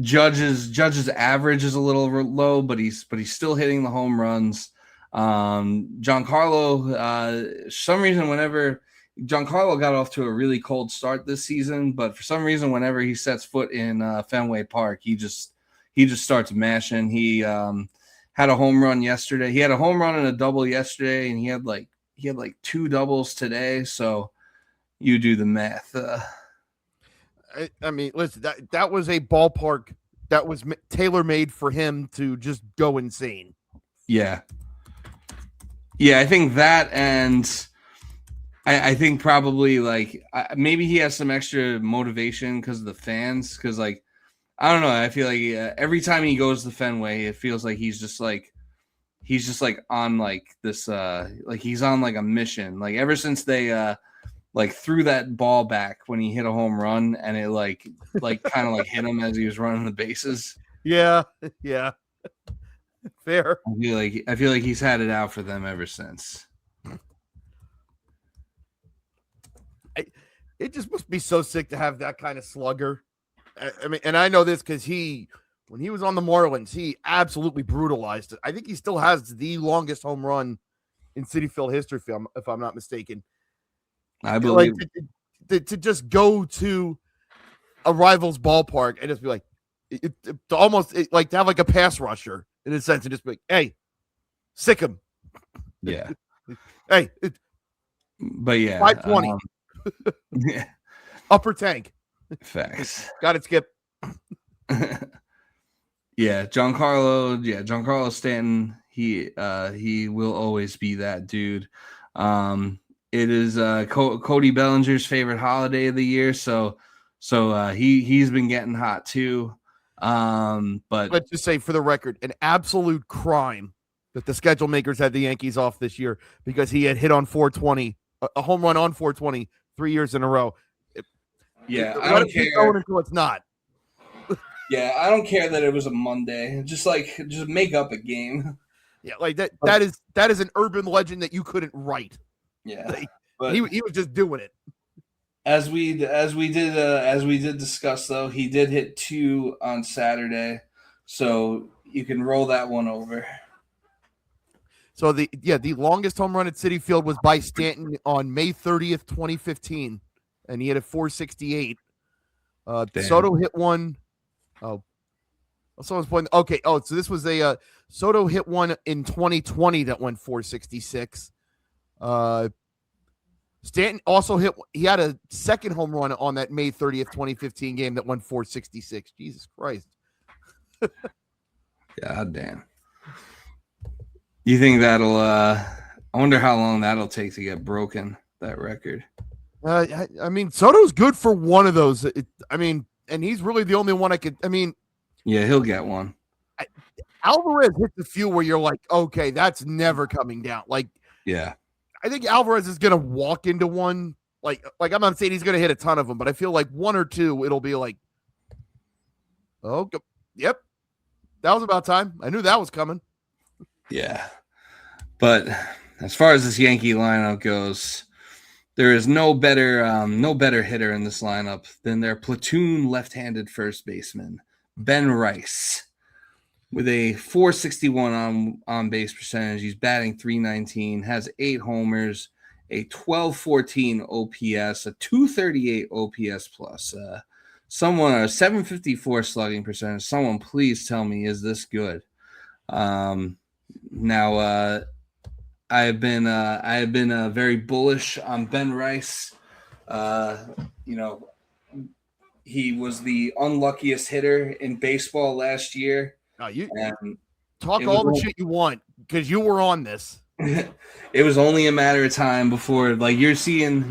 Judge's average is a little low, but he's still hitting the home runs. Giancarlo, some reason whenever Giancarlo got off to a really cold start this season, but for some reason whenever he sets foot in Fenway Park, he just starts mashing. He had a home run yesterday. He had a home run and a double yesterday, and he had like 2 doubles today. So you do the math. I mean, listen, that was a ballpark that was tailor-made for him to just go insane. Yeah. Yeah, I think that, and I think probably like maybe he has some extra motivation because of the fans. Because like I don't know, I feel like every time he goes to Fenway, it feels like he's just like on like this like he's on like a mission. Like ever since they like threw that ball back when he hit a home run, and it like kind of like hit him as he was running the bases. Yeah. Fair. I feel like he's had it out for them ever since. It just must be so sick to have that kind of slugger. I mean, and I know this because when he was on the Marlins, he absolutely brutalized it. I think he still has the longest home run in Citi Field history, if I'm not mistaken. I believe to just go to a rival's ballpark and just be like, to have like a pass rusher in a sense, and just be like, hey, sick him. Yeah. Hey, but yeah, 520. Yeah. Upper tank. Facts. Got it, Skip. Giancarlo Stanton, he will always be that dude. It is Cody Bellinger's favorite holiday of the year, so he's been getting hot too. But let's just say, for the record, an absolute crime that the schedule makers had the Yankees off this year because he had hit on 420, a home run on 420 3 years in a row. I don't care until it's not. Yeah, I don't care that it was a Monday. Just make up a game. Yeah, like that. That is an urban legend that you couldn't write. Yeah, like, but he was just doing it. As we did discuss, though, he did hit 2 on Saturday, so you can roll that one over. So the longest home run at Citi Field was by Stanton on May 30th, 2015, and he hit a 468. Soto hit one. Oh, someone's pointing. Okay. Oh, so this was a Soto hit one in 2020 that went 466. Stanton also hit. He had a second home run on that May 30th, 2015 game that went 466. Jesus Christ. God damn. You think that'll? I wonder how long that'll take to get broken, that record. I mean, Soto's good for one of those. And he's really the only one I could. Yeah, he'll get one. Alvarez hits a few where you're like, okay, that's never coming down. Like, yeah, I think Alvarez is gonna walk into one. Like I'm not saying he's gonna hit a ton of them, but I feel like 1 or 2, it'll be like, oh, yep, that was about time. I knew that was coming. Yeah, but as far as this Yankee lineup goes, there is no better hitter in this lineup than their platoon left-handed first baseman, Ben Rice, with a 461 on base percentage. He's batting .319, has 8 homers, a 1214 OPS, a 238 OPS plus. A 754 slugging percentage. Someone please tell me, is this good? Now, I have been very bullish on Ben Rice. He was the unluckiest hitter in baseball last year. You talk all the shit you want because you were on this. It was only a matter of time before, like, you're seeing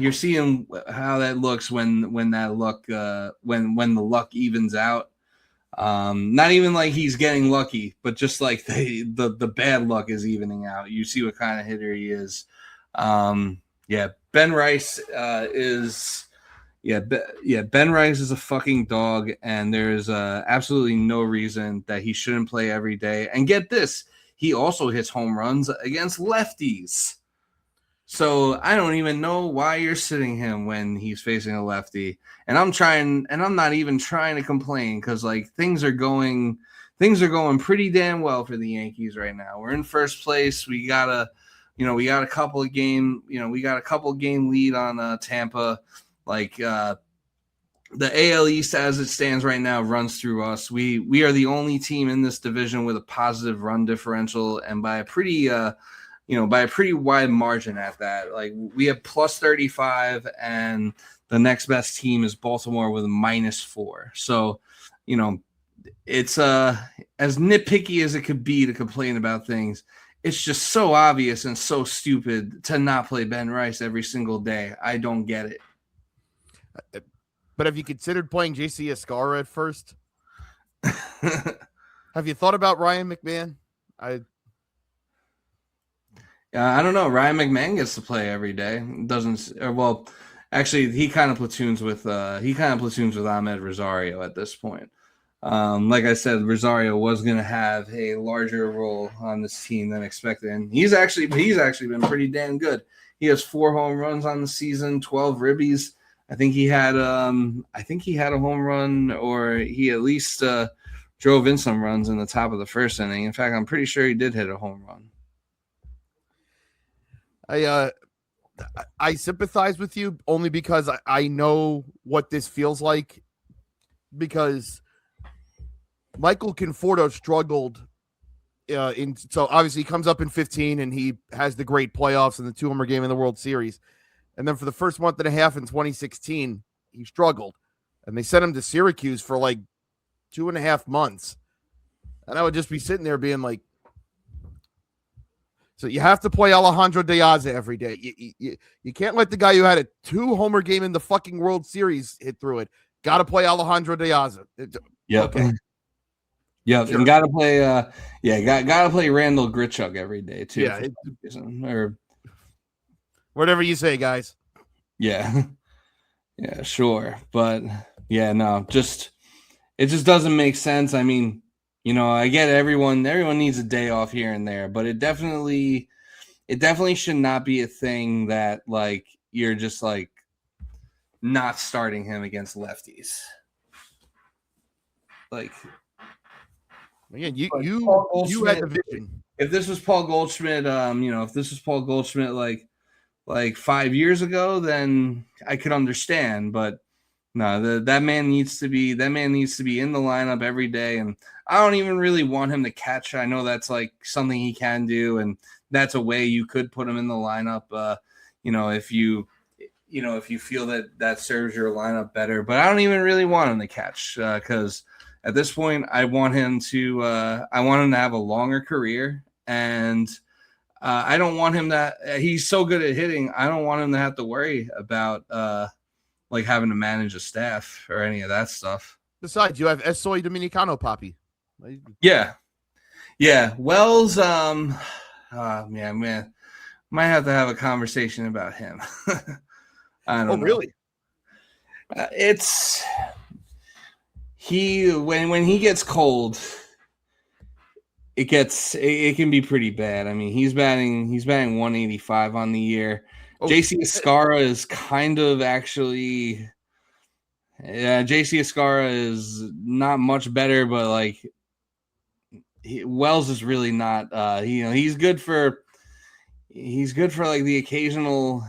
how that looks when the luck evens out. Not even like he's getting lucky, but just like the bad luck is evening out. You see what kind of hitter he is. Ben Rice Ben Rice is a fucking dog, and there's absolutely no reason that he shouldn't play every day. And get this, he also hits home runs against lefties. So I don't even know why you're sitting him when he's facing a lefty. And I'm not even trying to complain because like things are going pretty damn well for the Yankees right now. We're in first place. We got a couple game lead on Tampa. Like the AL East as it stands right now runs through us. We are the only team in this division with a positive run differential, and by a pretty wide margin at that. Like we have plus 35, and the next best team is Baltimore with a -4. So, it's as nitpicky as it could be to complain about things. It's just so obvious and so stupid to not play Ben Rice every single day. I don't get it. But have you considered playing JC Escarra at first? Have you thought about Ryan McMahon? I don't know. Ryan McMahon gets to play every day. Actually, he kind of platoons with Ahmed Rosario at this point. Like I said, Rosario was going to have a larger role on this team than expected, and he's actually been pretty damn good. He has 4 home runs on the season, 12 ribbies. I think he had a home run, or he at least drove in some runs in the top of the first inning. In fact, I'm pretty sure he did hit a home run. I sympathize with you only because I know what this feels like, because Michael Conforto struggled so obviously he comes up in 15 and he has the great playoffs and the 2-homer game in the World Series. And then for the first month and a half in 2016, he struggled. And they sent him to Syracuse for like 2.5 months. And I would just be sitting there being like, so you have to play Alejandro Diaz every day. You can't let the guy who had a 2-homer game in the fucking World Series hit through it. Got to play Alejandro Diaz. Yep. Okay. Yep. Sure. And got to play gotta play Randall Grichuk every day too. Yeah. Or whatever you say, guys. Yeah. Yeah, sure. But yeah, no, it just doesn't make sense. I mean, I get everyone needs a day off here and there, but it definitely should not be a thing that like you're just like not starting him against lefties. Like again, you had the vision. If this was Paul Goldschmidt, like 5 years ago, then I could understand. But no, that man needs to be in the lineup every day, and I don't even really want him to catch. I know that's like something he can do, and that's a way you could put him in the lineup. If you feel that serves your lineup better. But I don't even really want him to catch because at this point, I want him to have a longer career, and I don't want him to. He's so good at hitting. I don't want him to have to worry about like having to manage a staff or any of that stuff. Besides, you have Esoy Dominicano, Poppy. Yeah. Wells, man, might have to have a conversation about him. I don't know. Really? When he gets cold, it can be pretty bad. I mean, he's batting 185 on the year. JC Escarra is kind of actually, JC Escarra is not much better, but like Wells is really not. He's good for like the occasional.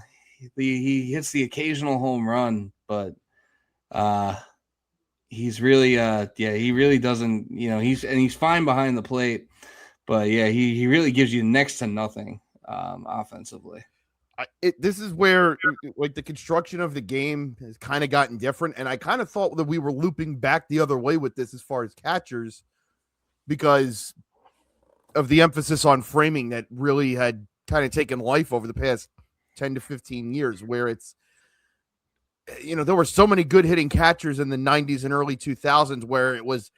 He hits the occasional home run, but he's really he really doesn't. He's fine behind the plate, but yeah, he really gives you next to nothing offensively. This is where like the construction of the game has kind of gotten different, and I kind of thought that we were looping back the other way with this as far as catchers, because of the emphasis on framing that really had kind of taken life over the past 10 to 15 years, where it's, there were so many good hitting catchers in the 90s and early 2000s where it was,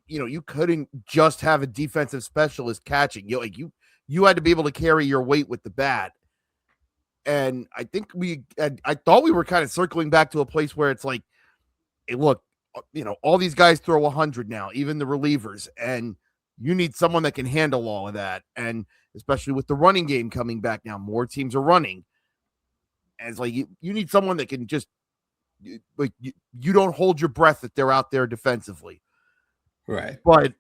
you couldn't just have a defensive specialist catching. You had to be able to carry your weight with the bat. And I think I thought we were kind of circling back to a place where it's like, hey, look, all these guys throw 100 now, even the relievers. And you need someone that can handle all of that. And especially with the running game coming back now, more teams are running. And it's like you need someone that can just like you don't hold your breath that they're out there defensively. Right. But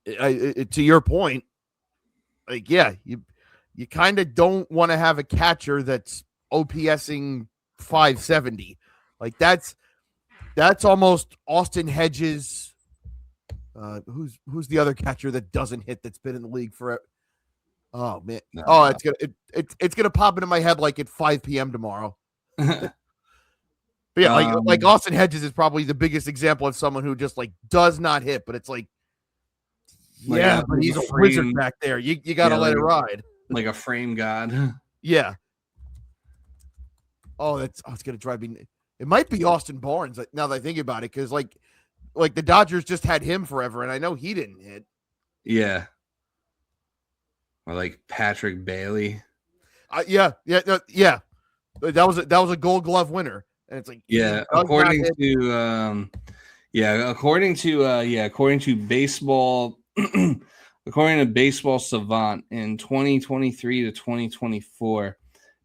to your point, like, yeah, you kind of don't want to have a catcher that's OPSing 570. Like that's almost Austin Hedges. Who's the other catcher that doesn't hit that's been in the league for? Oh man! No. It's gonna pop into my head like at 5 p.m. tomorrow. But yeah, like Austin Hedges is probably the biggest example of someone who just like does not hit, but it's like yeah, but he's a wizard back there. You got to let it ride. Like a frame god. Yeah. Oh, it's going to drive me. It might be Austin Barnes now that I think about it, because like the Dodgers just had him forever, and I know he didn't hit. Yeah. Or like Patrick Bailey. Yeah. That was a Gold Glove winner, and it's like according to baseball. According to Baseball Savant, in 2023 to 2024,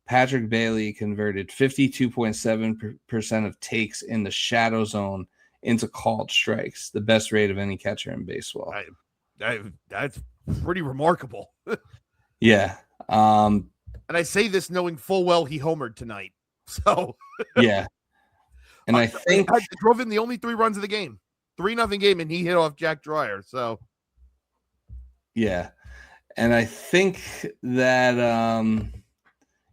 Patrick Bailey converted 52.7% of takes in the shadow zone into called strikes, the best rate of any catcher in baseball. That's pretty remarkable. Yeah. And I say this knowing full well he homered tonight. So yeah. And I think I drove in the only 3 runs of the game. 3-0 game, and he hit off Jack Dreyer. So yeah. And I think that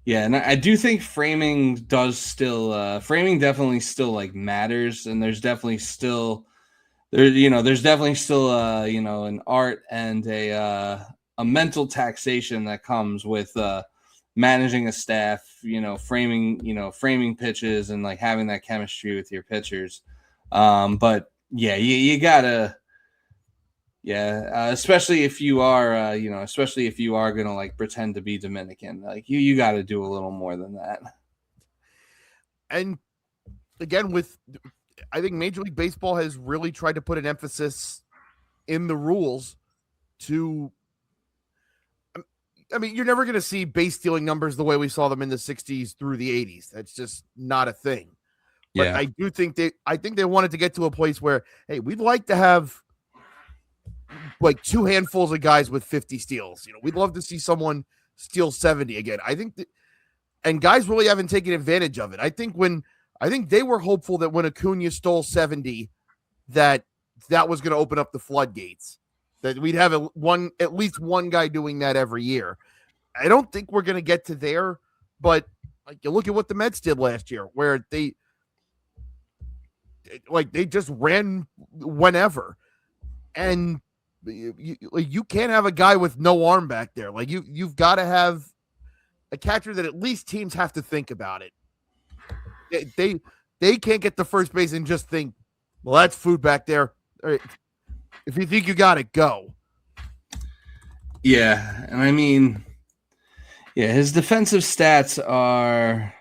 and I do think framing definitely still like matters, and there's definitely still an art and a mental taxation that comes with managing a staff, framing pitches and like having that chemistry with your pitchers. But yeah, you gotta, especially if you are, gonna like pretend to be Dominican, like you got to do a little more than that. And again, I think Major League Baseball has really tried to put an emphasis in the rules to. I mean, you're never going to see base stealing numbers the way we saw them in the 60s through the 80s. That's just not a thing. But yeah. I think they wanted to get to a place where, hey, we'd like to have like 2 handfuls of guys with 50 steals. We'd love to see someone steal 70 again. I think and guys really haven't taken advantage of it. I think they were hopeful that when Acuna stole 70, that was going to open up the floodgates, that we'd have at least one guy doing that every year. I don't think we're going to get to there, but like you look at what the Mets did last year, where they just ran whenever, and you can't have a guy with no arm back there. Like you've got to have a catcher that at least teams have to think about it. They can't get to first base and just think, well, that's food back there. All right. If you think you got it, go. Yeah, and I mean, his defensive stats are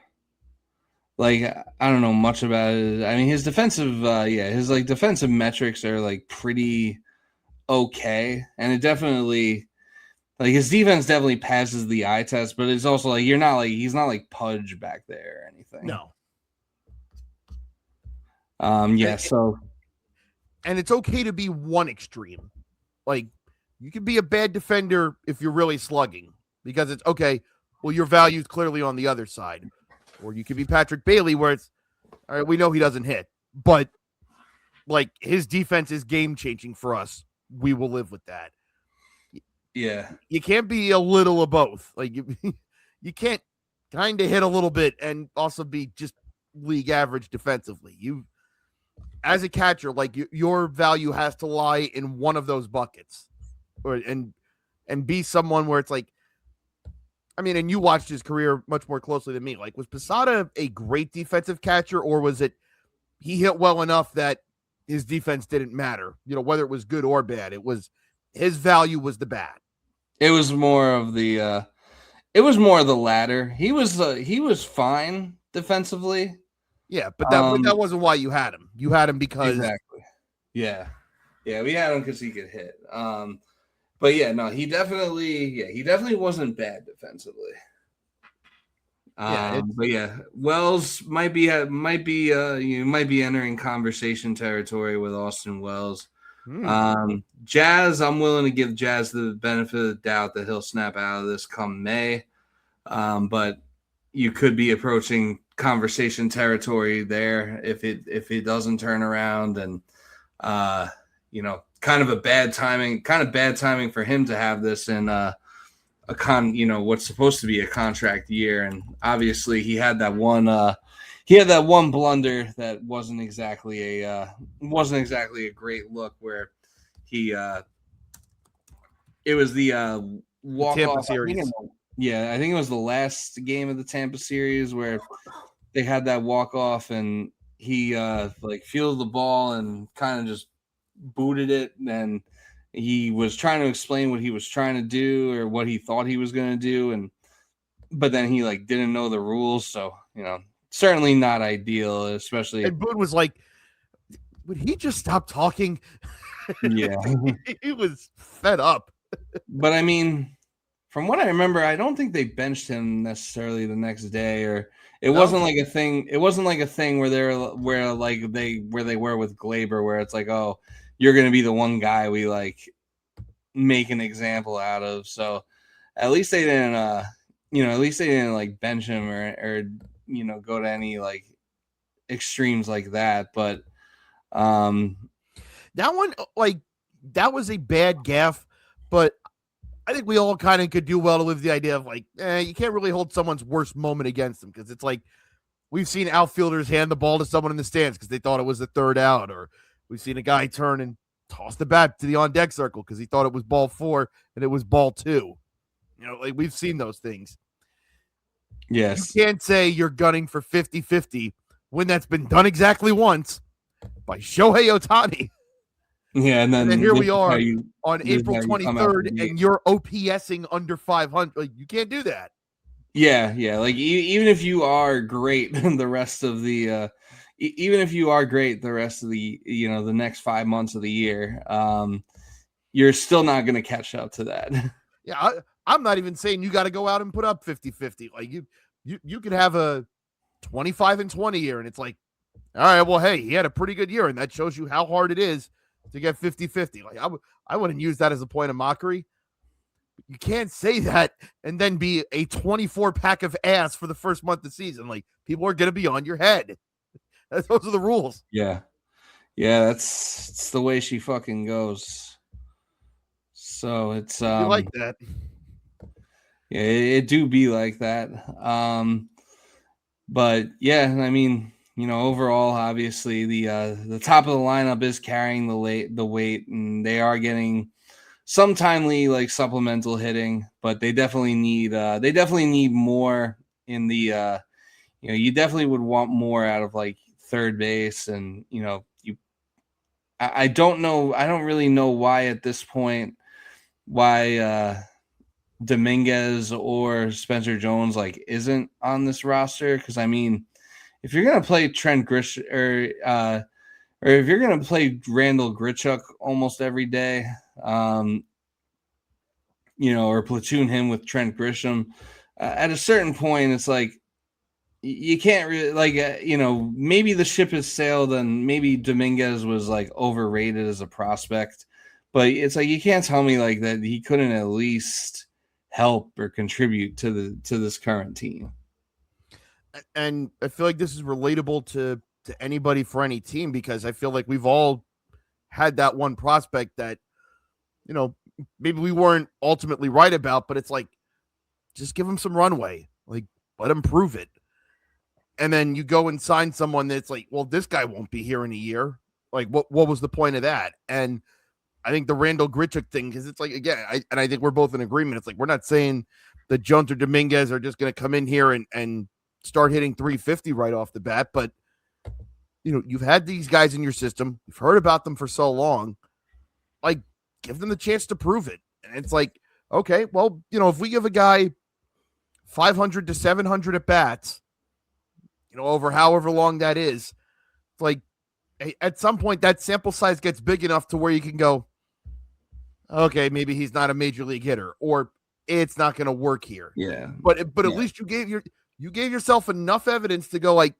like, I don't know much about it. I mean, his defensive defensive metrics are like pretty okay, and it definitely, like, his defense definitely passes the eye test, but it's also like he's not like Pudge back there or anything. No. And it's okay to be one extreme. Like, you can be a bad defender if you're really slugging, because it's okay. Well, your value is clearly on the other side. Or you could be Patrick Bailey, where it's, all right, we know he doesn't hit, but like his defense is game changing for us. We will live with that. Yeah. You can't be a little of both. Like you can't kind of hit a little bit and also be just league average defensively. As a catcher, like your value has to lie in one of those buckets, and be someone where it's like, I mean, and you watched his career much more closely than me. Like, was Posada a great defensive catcher, or was it he hit well enough that his defense didn't matter? Whether it was good or bad, it was his value was the bat. It was more of the latter. He was fine defensively. Yeah, but that wasn't why you had him. You had him because exactly. Yeah. Yeah, we had him because he could hit. But yeah, no, he definitely wasn't bad defensively. Yeah, But yeah, Wells might be you might be entering conversation territory with Austin Wells. Jazz, I'm willing to give Jazz the benefit of the doubt that he'll snap out of this come May. But you could be approaching conversation territory there if it doesn't turn around, and kind of bad timing for him to have this in what's supposed to be a contract year. And obviously he had that one blunder that wasn't exactly a great look, where it was the walk off series. I think it was the last game of the Tampa series where they had that walk off and he fielded the ball and kind of just booted it, and he was trying to explain what he was trying to do or what he thought he was going to do, but then he didn't know the rules, so certainly not ideal, especially. And Boone was like, would he just stop talking? Yeah. He was fed up. But I mean, from what I remember, I don't think they benched him necessarily the next day, or it wasn't like a thing. It wasn't like a thing where they were with Glaber, where it's like, oh, you're going to be the one guy we make an example out of. So at least they didn't, bench him or go to any extremes like that. But that one, that was a bad gaffe, but I think we all kind of could do well to live the idea of you can't really hold someone's worst moment against them, because it's we've seen outfielders hand the ball to someone in the stands because they thought it was the third out, or we've seen a guy turn and toss the bat to the on-deck circle because he thought it was ball 4 and it was ball 2. We've seen those things. Yes. You can't say you're gunning for 50-50 when that's been done exactly once by Shohei Ohtani. Yeah, and then here we are on April 23rd, and you're OPSing under 500. You can't do that. Yeah. Even if you are great the rest of the the next 5 months of the year, you're still not going to catch up to that. Yeah, I'm not even saying you got to go out and put up 50-50. You could have a 25-20 year, and it's all right, well, hey, he had a pretty good year, and that shows you how hard it is to get 50-50. I wouldn't use that as a point of mockery. You can't say that and then be a 24-pack of ass for the first month of the season. People are going to be on your head. Those are the rules. Yeah. It's the way she fucking goes. So it's you like that. Yeah, it do be like that. But yeah, I mean, overall, obviously the top of the lineup is carrying the weight, and they are getting some timely supplemental hitting, but they definitely need more in the you definitely would want more out of third base, and I don't really know why at this point Dominguez or Spencer Jones isn't on this roster, because I mean, if you're gonna play Trent Grisham or if you're gonna play Randall Grichuk almost every day, or platoon him with Trent Grisham, at a certain point, it's you can't really maybe the ship has sailed and maybe Dominguez was overrated as a prospect, but it's you can't tell me that he couldn't at least help or contribute to this current team. And I feel this is relatable to anybody for any team, because I feel we've all had that one prospect that, maybe we weren't ultimately right about, but it's just give him some runway, let him prove it. And then you go and sign someone that's well, this guy won't be here in a year. What was the point of that? And I think the Randall Grichuk thing, because it's again, I think we're both in agreement. It's we're not saying that Jones or Dominguez are just going to come in here and start hitting 350 right off the bat, but you've had these guys in your system. You've heard about them for so long. Give them the chance to prove it. And it's okay, well, if we give a guy 500 to 700 at bats, over however long that is, it's at some point that sample size gets big enough to where you can go, okay, maybe he's not a major league hitter, or it's not going to work here. Yeah. But at least you gave yourself enough evidence to go like,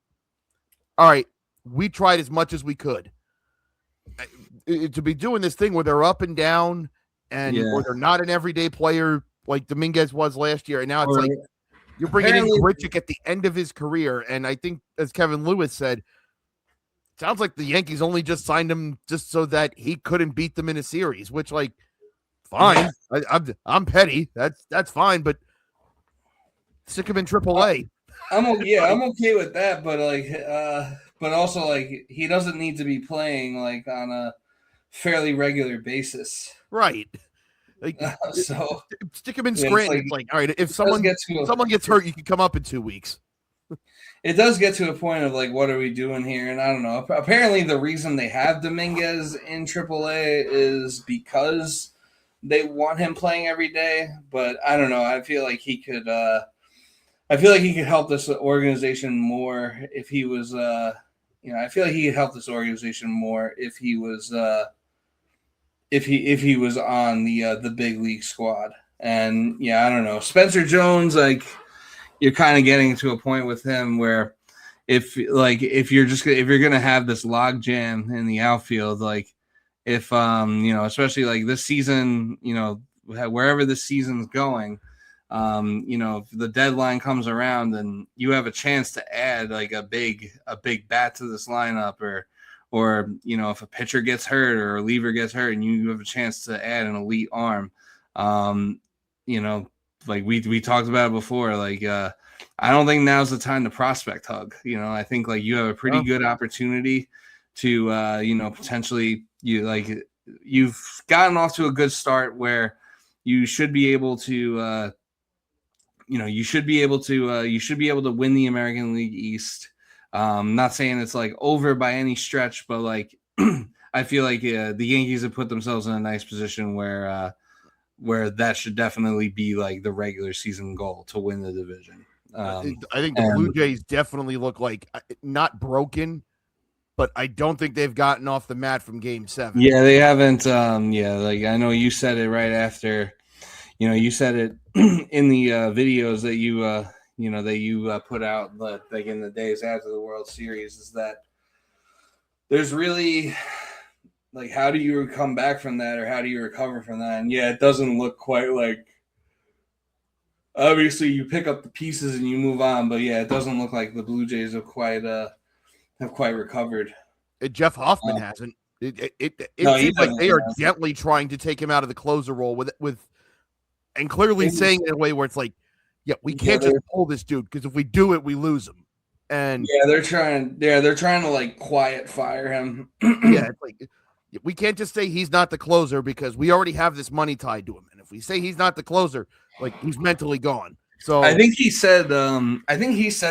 all right, we tried as much as we could. To be doing this thing where they're up and down or they're not an everyday player like Dominguez was last year. And now it's like you're bringing in Grichuk at the end of his career. And I think, as Kevin Lewis said, sounds like the Yankees only just signed him just so that he couldn't beat them in a series, which, like, fine. I'm petty. That's fine, but stick him in AAA. I'm okay with that, but also, like, he doesn't need to be playing like on a fairly regular basis, right? Like, so stick him in Scranton. It's like, all right, if someone gets hurt, you can come up in 2 weeks. It does get to a point of like, what are we doing here? And I don't know. Apparently, the reason they have Dominguez in AAA is because they want him playing every day. But I don't know. I feel like he could. I feel like he could help this organization more if he was. I feel like he could help this organization more if he was. If he was on the big league squad. And yeah, I don't know. Spencer Jones, like, you're kind of getting to a point with him where if you're gonna have this log jam in the outfield, like if especially like this season, wherever the season's going, if the deadline comes around and you have a chance to add like a big bat to this lineup, or if a pitcher gets hurt or a reliever gets hurt and you have a chance to add an elite arm, like we talked about it before, like I don't think now's the time to prospect hug. I think like you have a pretty good opportunity to potentially you've gotten off to a good start where you should be able to you should be able to win the American League East. Not saying it's like over by any stretch, but like I feel like the Yankees have put themselves in a nice position where that should definitely be like the regular season goal to win the division. I think the Blue Jays definitely look like not broken, but I don't think they've gotten off the mat from Game 7. Yeah, they haven't. Like I know you said it right after. You said it in the videos that you put out like in the days after the World Series, is that there's really like, how do you come back from that, or how do you recover from that? And yeah, it doesn't look quite like, obviously you pick up the pieces and you move on, but yeah, it doesn't look like the Blue Jays have quite recovered. Jeff Hoffman hasn't. It seems like they are gently trying to take him out of the closer role with and clearly saying it in a way where it's like, yeah, we can't just pull this dude, because if we do it, we lose him. And yeah, they're trying to like quiet fire him. Yeah, it's like, we can't just say he's not the closer because we already have this money tied to him. And if we say he's not the closer, like, he's mentally gone. So I think he said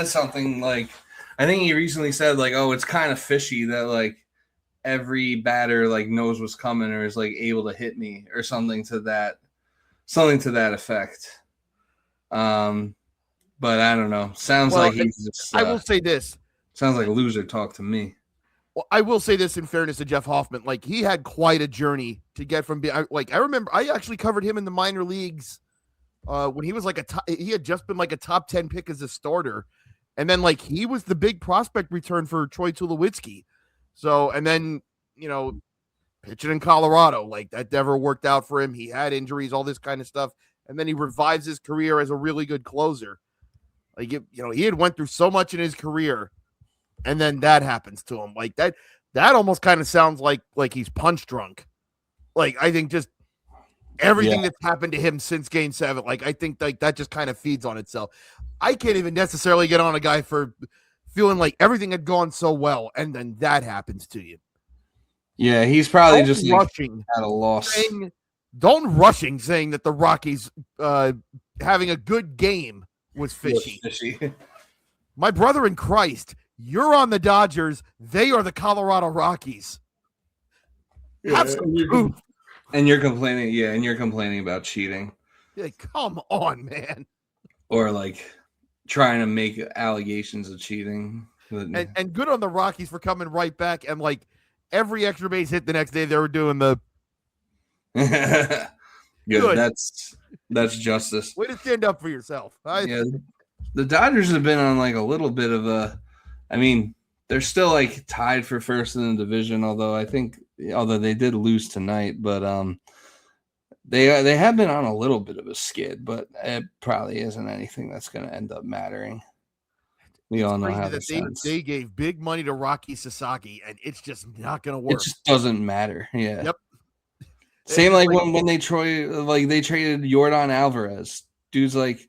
something like, I think he recently said like, oh, it's kind of fishy that like every batter like knows what's coming or is like able to hit me or something to that effect. But I don't know. Sounds like he's just, I will say this. Sounds like loser talk to me. Well, I will say this in fairness to Jeff Hoffman. Like, he had quite a journey to get from being, like, I remember I actually covered him in the minor leagues when he was like he had just been like a top 10 pick as a starter. And then like he was the big prospect return for Troy Tulowitzki. So, and then, pitching in Colorado, like that never worked out for him. He had injuries, all this kind of stuff. And then he revives his career as a really good closer. Like, he had went through so much in his career, and then that happens to him. Like that almost kind of sounds like he's punch drunk. Like, I think just everything that's happened to him since Game 7, like, I think like that just kind of feeds on itself. I can't even necessarily get on a guy for feeling like everything had gone so well, and then that happens to you. Yeah, he's probably just rushing at a loss. Saying that the Rockies having a good game was fishy. My brother in Christ, you're on the Dodgers. They are the Colorado Rockies. Have some truth. And you're complaining about cheating. Yeah, come on, man. Or like trying to make allegations of cheating. And good on the Rockies for coming right back and like every extra base hit the next day, they were doing the good. That's justice. way to stand up for yourself. Yeah, the Dodgers have been on like a little bit of a. I mean, they're still like tied for first in the division, although they did lose tonight, but they have been on a little bit of a skid, but it probably isn't anything that's going to end up mattering. We all know how they gave big money to Rocky Sasaki, and it's just not going to work. It just doesn't matter. Yeah. Yep. Same like when they traded Yordan Alvarez. Dude's like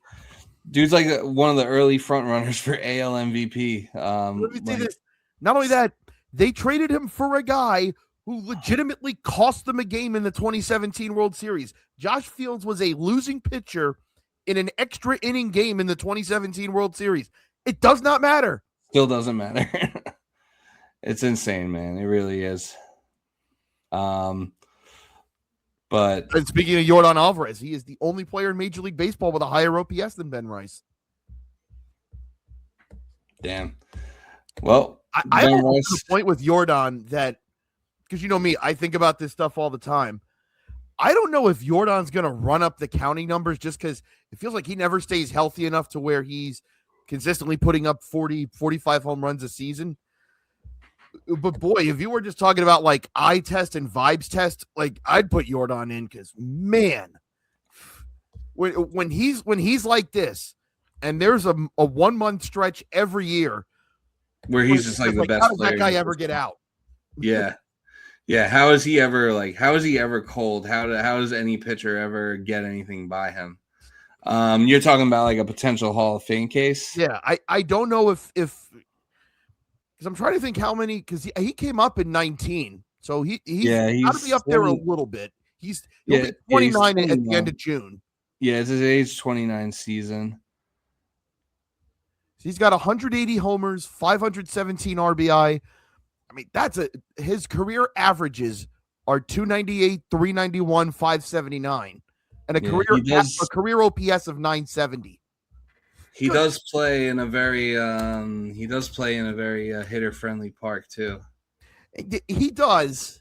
one of the early front runners for AL MVP. Let me say this. Not only that, they traded him for a guy who legitimately cost them a game in the 2017 World Series. Josh Fields was a losing pitcher in an extra inning game in the 2017 World Series. It does not matter. Still doesn't matter. It's insane, man. It really is. But and speaking of Yordan Alvarez, he is the only player in Major League Baseball with a higher OPS than Ben Rice. Damn. Well, I'm to the point with Yordan that, because you know me, I think about this stuff all the time. I don't know if Yordan's going to run up the counting numbers just because it feels like he never stays healthy enough to where he's consistently putting up 40, 45 home runs a season. But boy, if you were just talking about like eye test and vibes test, like I'd put Yordan in because man, when he's like this, and there's a 1 month stretch every year where he's just like the best. How does that guy ever get out? Yeah. Yeah. How is he ever cold? How does any pitcher ever get anything by him? You're talking about like a potential Hall of Fame case. Yeah. I don't know if because I'm trying to think how many, because he came up in 19. So he's got to be up there a little bit. He'll be 29 at the end of June. Yeah, it's his age 29 season. He's got 180 homers, 517 RBI. I mean, his career averages are 298, 391, 579, and a career OPS of 970. He does play in a very hitter friendly park too. He does.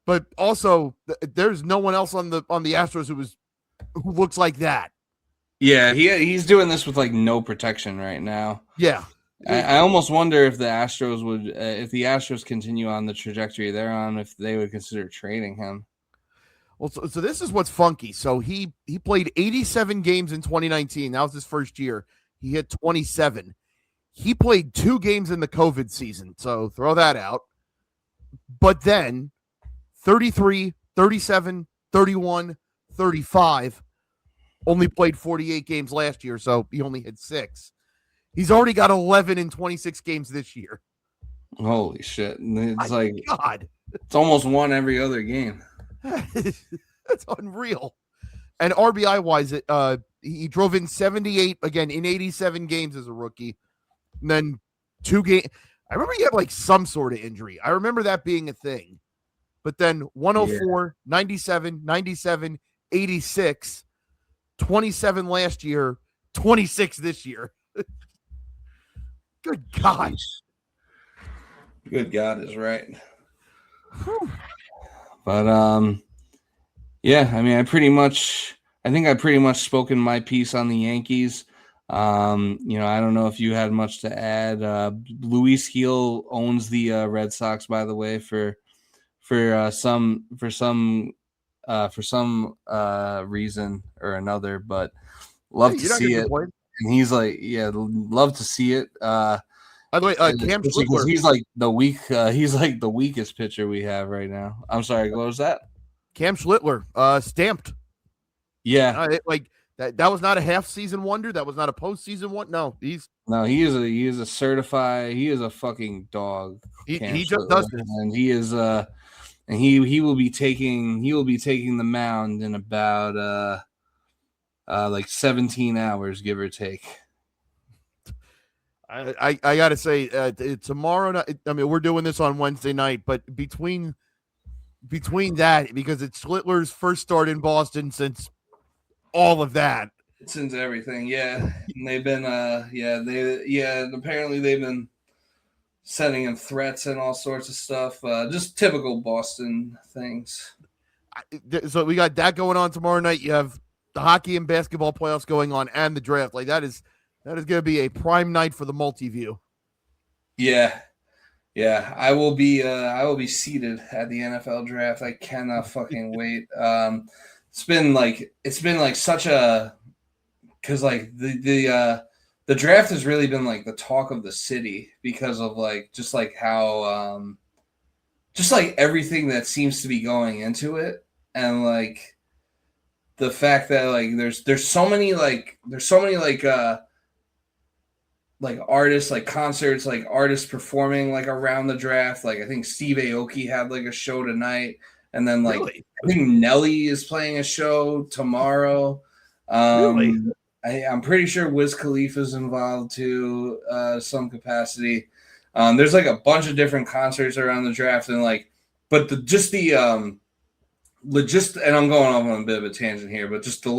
But also, there's no one else on the Astros who looks like that. Yeah, he's doing this with like no protection right now. Yeah, I almost wonder if the Astros would, if the Astros continue on the trajectory they're on, if they would consider trading him. Well, so this is what's funky. So he played 87 games in 2019. That was his first year. He hit 27. He played 2 games in the COVID season, so throw that out. But then 33, 37, 31, 35. Only played 48 games last year, so he only had 6. He's already got 11 in 26 games this year. Holy shit. It's God. It's almost won every other game. That's unreal. And RBI wise, he drove in 78 again in 87 games as a rookie. And then 2 games. I remember he had like some sort of injury. I remember that being a thing. But then 104, 97, 97, 86, 27 last year, 26 this year. Good God. Good God is right. Whew. But yeah, I mean, I pretty much spoken my piece on the Yankees. I don't know if you had much to add. Luis Gil owns the Red Sox, by the way, for some reason or another, but love to see it. And he's like, yeah, love to see it. By the way, Cam Schlittler, he's like the weakest pitcher we have right now. I'm sorry, what was that? Cam Schlittler, stamped. Yeah, that was not a half season wonder. That was not a postseason one. No, he is a certified. He is a fucking dog. He just does this. And he is and he will be taking the mound in about like 17 hours, give or take. I gotta say, tomorrow. I mean, we're doing this on Wednesday night, but between that, because it's Schlittler's first start in Boston since all of that, since everything, yeah, and they've been, apparently they've been sending him threats and all sorts of stuff. Just typical Boston things. So we got that going on tomorrow night. You have the hockey and basketball playoffs going on, and the draft. Like that is going to be a prime night for the multi-view. Yeah. I will be seated at the NFL draft. I cannot fucking wait. It's been like such a, because like the draft has really been like the talk of the city because of like just like how just like everything that seems to be going into it, and like the fact that like there's so many artists, like concerts, like artists performing like around the draft. Like I think Steve Aoki had like a show tonight, and then like Really? I think Nelly is playing a show tomorrow. Really? I'm pretty sure Wiz Khalifa is involved to some capacity. There's like a bunch of different concerts around the draft, and like, but and I'm going off on a bit of a tangent here, but just the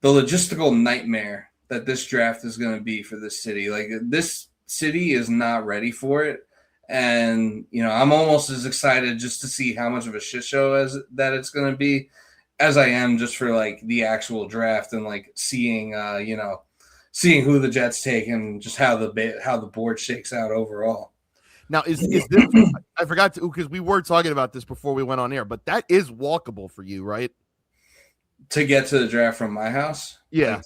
logistical nightmare that this draft is going to be for this city. Like this city is not ready for it. And, I'm almost as excited just to see how much of a shit show that it's going to be as I am just for like the actual draft and like seeing who the Jets take and just how the board shakes out overall. Now is this, I forgot to, because we were talking about this before we went on air, but that is walkable for you, right? To get to the draft from my house? Yeah.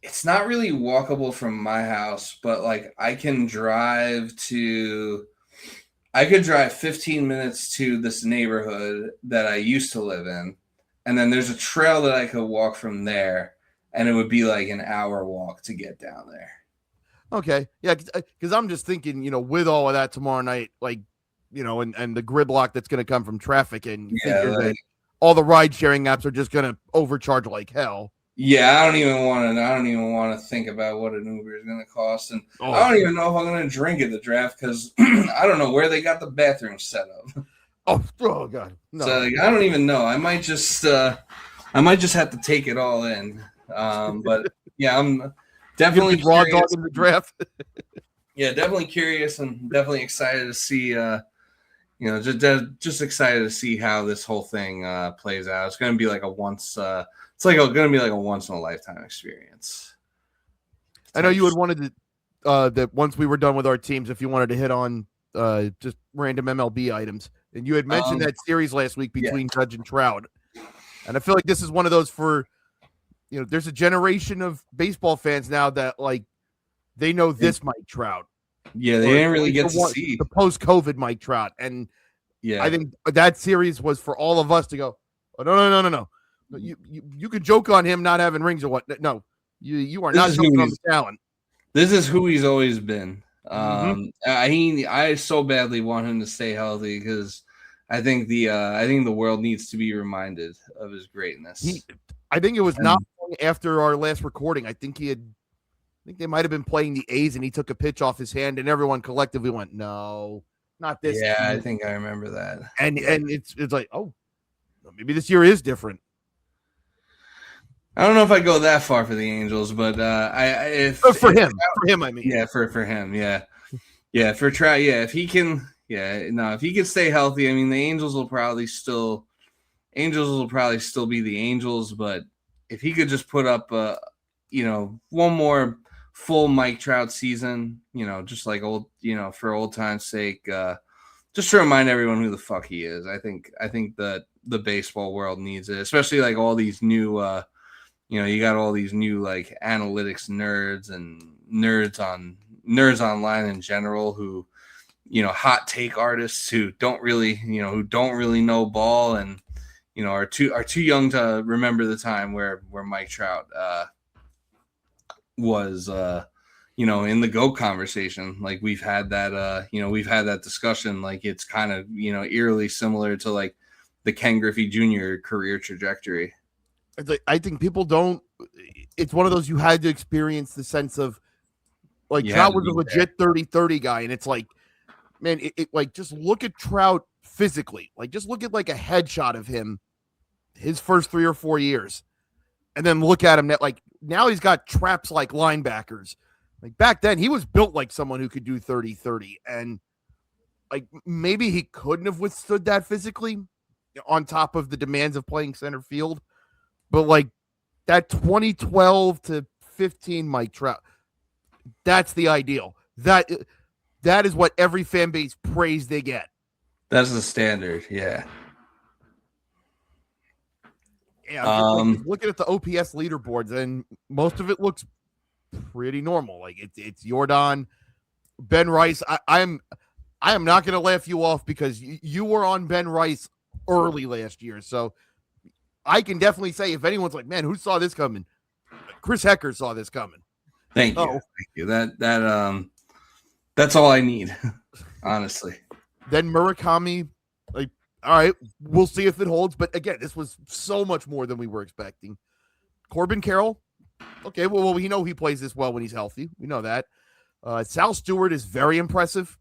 It's not really walkable from my house, but like I could drive 15 minutes to this neighborhood that I used to live in. And then there's a trail that I could walk from there, and it would be like an hour walk to get down there. Okay. Yeah. Cause I'm just thinking, with all of that tomorrow night, like, and the gridlock that's going to come from traffic, and that all the ride sharing apps are just going to overcharge like hell. Yeah, I don't even want to think about what an Uber is going to cost, and I don't even know if I'm going to drink at the draft because I don't know where they got the bathroom set up. Oh God, no. So I don't even know. I might just have to take it all in. But yeah, I'm definitely raw dog in the draft. Yeah, definitely curious and definitely excited to see. Just excited to see how this whole thing plays out. It's going to be like going to be like a once in a lifetime experience. I know you had wanted to that once we were done with our teams, if you wanted to hit on just random MLB items, and you had mentioned that series last week between Judge and Trout, and I feel like this is one of those for, there's a generation of baseball fans now that like they know this Mike Trout. Yeah, they didn't really get to see the post-COVID Mike Trout, and I think that series was for all of us to go, oh, no. You can joke on him not having rings or what? No, you are not joking on the talent. This is who he's always been. I so badly want him to stay healthy because I think the world needs to be reminded of his greatness. I think it was not long after our last recording. I think they might have been playing the A's, and he took a pitch off his hand, and everyone collectively went, "No, not this." Yeah, I think I remember that. And it's like, oh, maybe this year is different. I don't know if I go that far for the Angels, but for him, I mean, for him, for Trout, if he can, if he can stay healthy, I mean, the Angels will probably still be the Angels, but if he could just put up, one more full Mike Trout season, just like old, for old time's sake, just to remind everyone who the fuck he is. I think that the baseball world needs it, especially like all these new. You got all these new like analytics nerds and nerds online in general who, hot take artists who don't really know ball and, are too young to remember the time where Mike Trout was in the GOAT conversation. Like we've had that discussion. Like it's kind of, eerily similar to like the Ken Griffey Jr. career trajectory. I think people don't. It's one of those you had to experience the sense of like Trout was a legit 30-30 guy, and it's like, man, it like just look at Trout physically, like just look at like a headshot of him, his first 3 or 4 years, and then look at him that like now he's got traps like linebackers, Like back then, he was built like someone who could do 30-30. And like maybe he couldn't have withstood that physically on top of the demands of playing center field. But like that 2012 to 15 Mike Trout, that's the ideal. That is what every fan base praise they get. That's the standard, yeah. Yeah, just looking at the OPS leaderboards, and most of it looks pretty normal. Like it's Jordan, Ben Rice. I am not going to laugh you off because you were on Ben Rice early last year, so I can definitely say if anyone's like, man, who saw this coming? Chris Hecker saw this coming. Thank you. That's all I need, honestly. Then Murakami, like, all right, we'll see if it holds. But again, this was so much more than we were expecting. Corbin Carroll, okay, well, we know he plays this well when he's healthy. We know that. Sal Stewart is very impressive.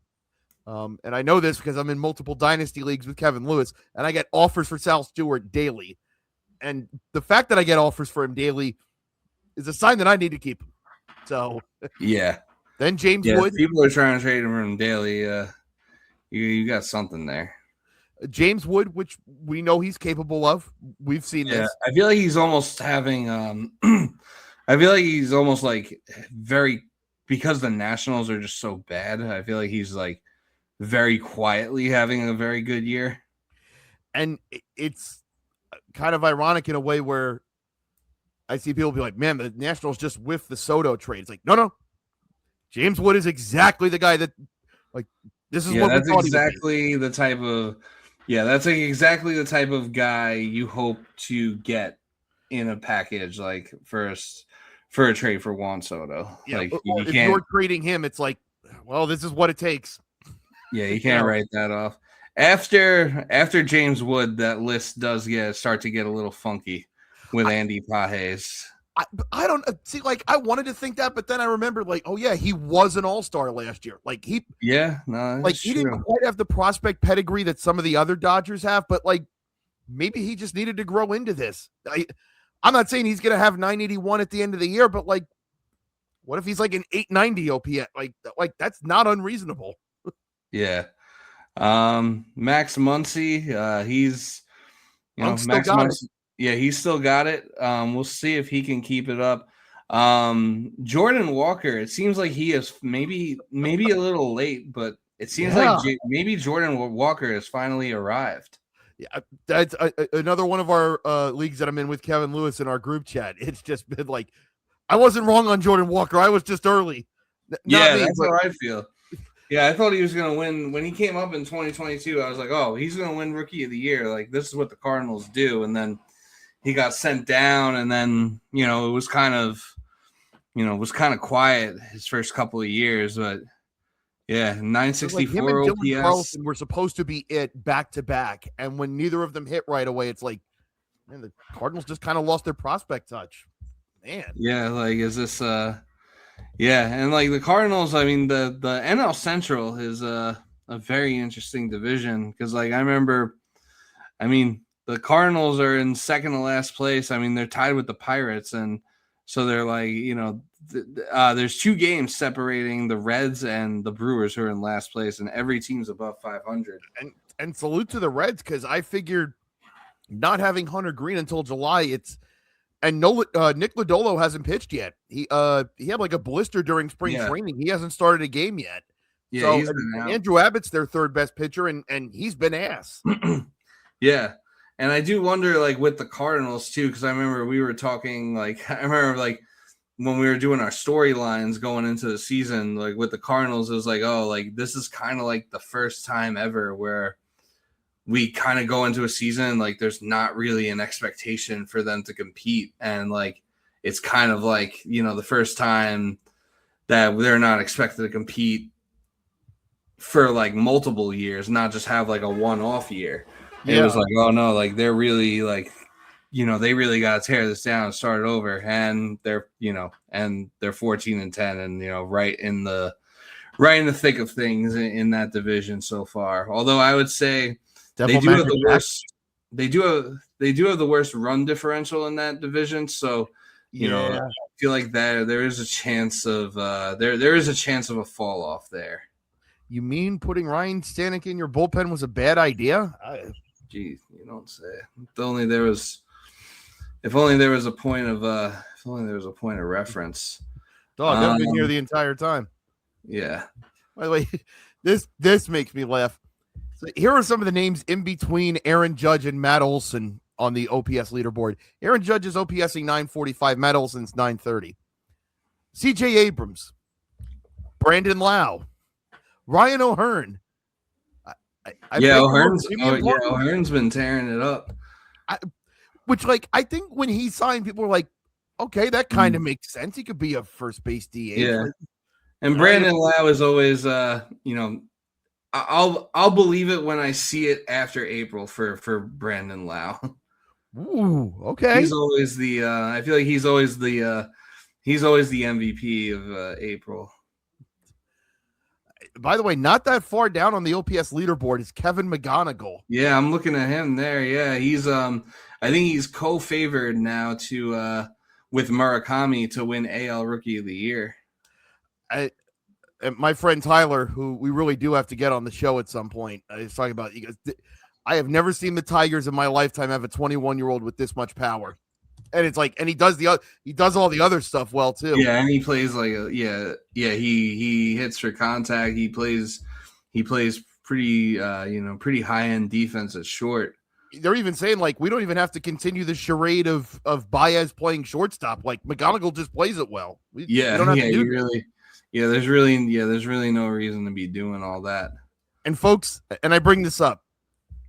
And I know this because I'm in multiple dynasty leagues with Kevin Lewis, and I get offers for Sal Stewart daily. And the fact that I get offers for him daily is a sign that I need to keep him. So, yeah. Then James Wood. People are trying to trade him daily. You got something there. James Wood, which we know he's capable of. We've seen this. I feel like he's almost having I feel like he's almost like very, because the Nationals are just so bad, I feel like he's like very quietly having a very good year. And it's kind of ironic in a way where I see people be like, man, the Nationals just whiffed the Soto trade. It's like, no. James Wood is exactly the guy that, like, this is what that's exactly the type of that's like exactly the type of guy you hope to get in a package, like for a trade for Juan Soto. Yeah, like if you're trading him, it's like, well, this is what it takes. Yeah, you can't write that off. After James Wood, that list does start to get a little funky with Andy Pages. I don't see, like, I wanted to think that, but then I remembered, like, oh yeah, he was an all-star dast year. Like he didn't quite have the prospect pedigree that some of the other Dodgers have, but like maybe he just needed to grow into this. I'm not saying he's gonna have 981 at the end of the year, but like, what if he's like an 890 OPS? Like that's not unreasonable. Yeah. Max Muncy, he's Max Muncy. Yeah, he's still got it. We'll see if he can keep it up. Jordan Walker, it seems like he is maybe a little late, but it seems like maybe Jordan Walker has finally arrived. Yeah, that's another one of our leagues that I'm in with Kevin Lewis in our group chat. It's just been like, I wasn't wrong on Jordan Walker. I was just early. That's how I feel. Yeah, I thought he was going to win. When he came up in 2022, I was like, oh, he's going to win Rookie of the Year. Like, this is what the Cardinals do. And then he got sent down, and then, it was kind of quiet his first couple of years. But, yeah, 964 like OPS. Dylan Carlson were supposed to be it back-to-back. And when neither of them hit right away, it's like, man, the Cardinals just kind of lost their prospect touch. Man. Yeah, like, is this and like the Cardinals, I mean, the NL Central is a very interesting division because, like, I remember, the Cardinals are in second to last place. I mean, they're tied with the Pirates, and so they're like, there's 2 games separating the Reds and the Brewers, who are in last place, and every team's above 500. And salute to the Reds, because I figured not having Hunter Green until July, Nick Lodolo hasn't pitched yet. He had like a blister during spring training. He hasn't started a game yet. Yeah, so Andrew Abbott's their third best pitcher, and he's been ass. Yeah. And I do wonder, like, with the Cardinals, too, because I remember we were talking, like, when we were doing our storylines going into the season, like, with the Cardinals, it was like, oh, like, this is kind of like the first time ever where we kind of go into a season, like, there's not really an expectation for them to compete. And, like, it's kind of like, the first time that they're not expected to compete for, like, multiple years, not just have, like, a one-off year. Yeah. It was like, oh no, like they're really like, they really got to tear this down and start it over. And they're, and they're 14-10 and, right in the thick of things in that division so far. Although I would say they do have the worst. They do have the worst run differential in that division. So, feel like there is a chance of there is a chance of a fall off there. You mean putting Ryan Stanek in your bullpen was a bad idea? Geez, you don't say. If only there was a point of reference. Dog, I've been here the entire time. Yeah. By the way, this makes me laugh. So here are some of the names in between Aaron Judge and Matt Olson on the OPS leaderboard. Aaron Judge is OPSing 945, Matt Olson's 930. CJ Abrams, Brandon Lau, Ryan O'Hearn. O'Hearn's been tearing it up. I think when he signed, people were like, okay, that kind of makes sense. He could be a first base DH. Yeah. And Brandon Lau is always, I'll believe it when I see it after April for Brandon Lau. Ooh, okay. He's always I feel like he's always the MVP of April. By the way, not that far down on the OPS leaderboard is Kevin McGonigal. Yeah, I'm looking at him there. Yeah, he's I think he's co-favored now to with Murakami to win AL Rookie of the Year. My friend Tyler, who we really do have to get on the show at some point, is talking about. He goes, I have never seen the Tigers in my lifetime have a 21-year-old with this much power, and it's like, and he does all the other stuff well too. Yeah, and he plays like he hits for contact. He plays pretty pretty high end defense at short. They're even saying like we don't even have to continue the charade of Baez playing shortstop. Like McGonigal just plays it well. There's really no reason to be doing all that. And folks, and I bring this up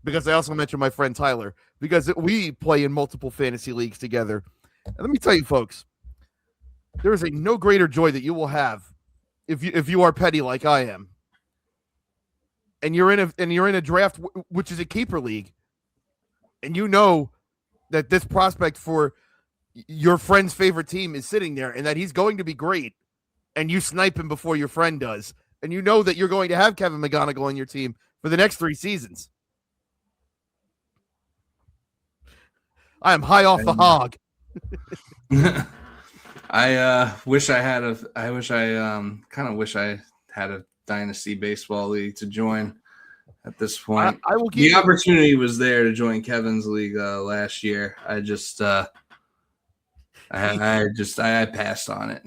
because I also mentioned my friend Tyler, because we play in multiple fantasy leagues together. And let me tell you, folks, there is no greater joy that you will have if you are petty like I am, and you're in a draft which is a keeper league, and you know that this prospect for your friend's favorite team is sitting there, and that he's going to be great, and you snipe him before your friend does, and you know that you're going to have Kevin McGonigal on your team for the next 3 seasons. I am high off the hog. I wish I had a dynasty baseball league to join at this point. I will the opportunity was there to join Kevin's league last year. I passed on it.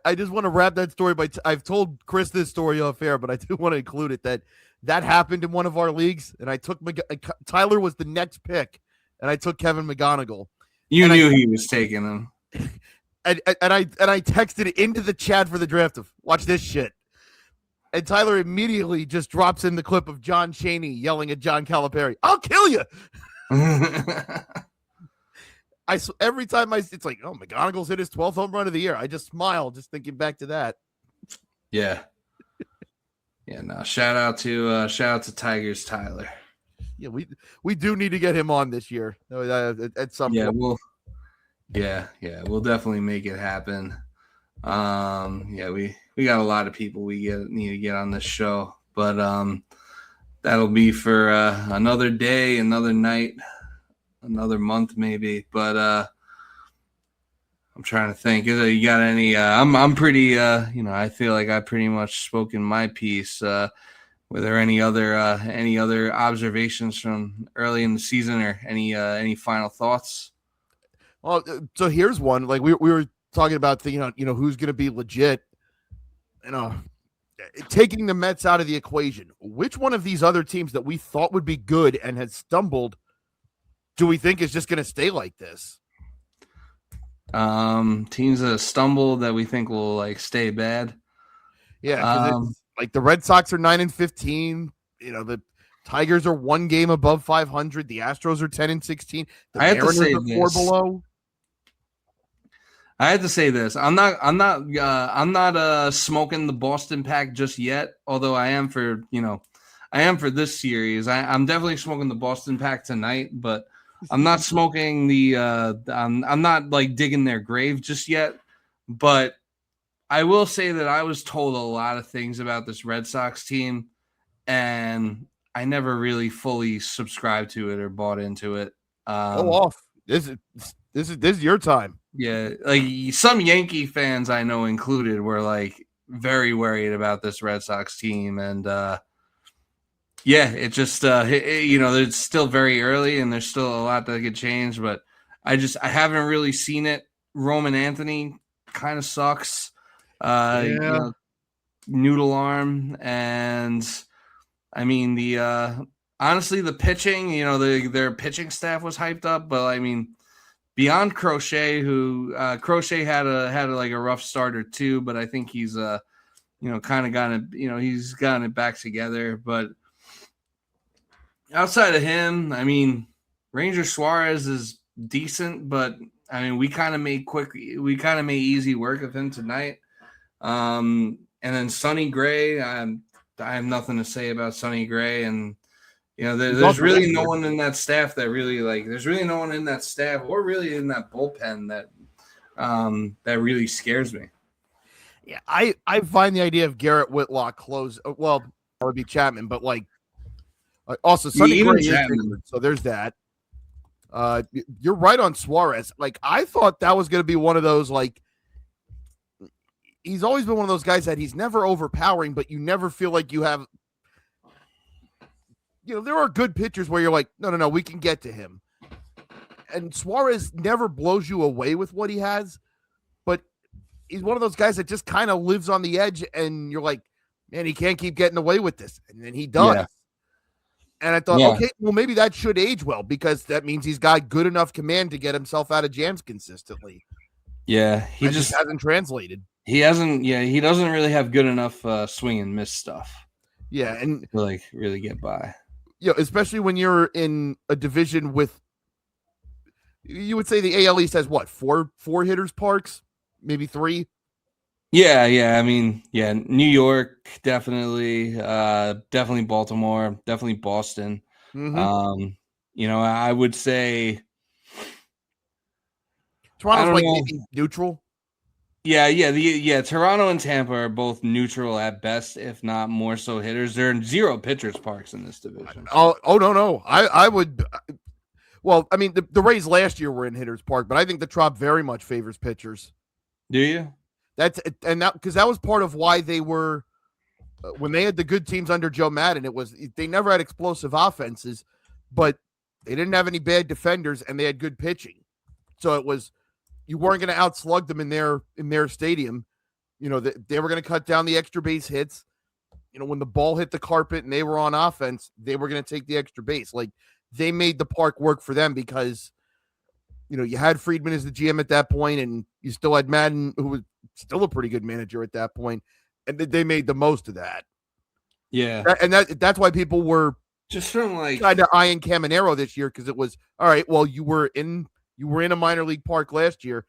I just want to wrap that story by I've told Chris this story off air, but I do want to include it that happened in one of our leagues, and I took Tyler was the next pick, and I took Kevin McGonigal. You knew he was taking him. And I texted it into the chat for the draft of watch this shit. And Tyler immediately just drops in the clip of John Chaney yelling at John Calipari, "I'll kill you." Every time it's like, oh, McGonigal's hit his 12th home run of the year. I just smile just thinking back to that. Yeah. Yeah, no. Shout out to Tigers Tyler. Yeah, we do need to get him on this year at some point. We'll definitely make it happen. We got a lot of people we need to get on this show, but that'll be for another day, another night, another month maybe. But I'm trying to think. You got any? I'm pretty. I feel like I pretty much spoken my piece. Were there any other observations from early in the season, or any final thoughts? Well, so here's one. Like we were talking about who's going to be legit. Taking the Mets out of the equation. Which one of these other teams that we thought would be good and has stumbled do we think is just going to stay like this? Teams that have stumbled that we think will stay bad. Yeah, like the Red Sox are 9-15. The Tigers are 1 game above 500. The Astros are 10-16. The Mariners are 4 below. I had to say this. I'm not smoking the Boston pack just yet. Although I am for this series. I'm definitely smoking the Boston pack tonight, but I'm not smoking the. I'm not digging their grave just yet. But I will say that I was told a lot of things about this Red Sox team, and I never really fully subscribed to it or bought into it. Go off. This is your time. Yeah, like some Yankee fans I know included were like very worried about this Red Sox team, and yeah, it just it's still very early and there's still a lot that could change, but I haven't really seen it. Roman Anthony kind of sucks. Yeah. Noodle arm, and I mean the honestly the pitching, their pitching staff was hyped up, but I mean beyond Crochet, who Crochet had a rough start or two, but I think he's kind of gotten it, he's gotten it back together. But outside of him, I mean, Ranger Suarez is decent, but I mean, we kind of made easy work of him tonight. And then Sonny Gray, I have nothing to say about Sonny Gray, and there's really no one in that staff that really there's really no one in that staff or really in that bullpen that really scares me. Yeah, I find the idea of Garrett Whitlock close. Well, that would be Chapman, but also Sonny Gray is injured, so there's that. You're right on Suarez. I thought that was going to be one of those he's always been one of those guys that he's never overpowering, but you never feel like you have. There are good pitchers where you're like, no, we can get to him. And Suarez never blows you away with what he has, but he's one of those guys that just kind of lives on the edge, and you're like, man, he can't keep getting away with this. And then he does. Yeah. And I thought, okay, well, maybe that should age well, because that means he's got good enough command to get himself out of jams consistently. Yeah, he just hasn't translated. He hasn't. Yeah, he doesn't really have good enough swing and miss stuff. Yeah, and to really get by. Especially when you're in a division with, you would say the AL East has what, four hitters parks, maybe 3. Yeah. I mean, yeah, New York definitely, definitely Baltimore, definitely Boston. Mm-hmm. I would say Toronto's maybe neutral. Yeah. Toronto and Tampa are both neutral at best, if not more so hitters. There are 0 pitchers parks in this division. Oh no. I would. Well, I mean, the Rays last year were in hitters park, but I think the Trop very much favors pitchers. Do you? Because that was part of why they were when they had the good teams under Joe Madden. They never had explosive offenses, but they didn't have any bad defenders, and they had good pitching. So it was. You weren't going to outslug them in their stadium. They were going to cut down the extra base hits. When the ball hit the carpet and they were on offense, they were going to take the extra base. They made the park work for them because, you had Friedman as the GM at that point, and you still had Madden, who was still a pretty good manager at that point, and they made the most of that. Yeah. And that's why people were just from kind of eyeing Caminero this year, because it was, all right, well, you were in a minor league park last year.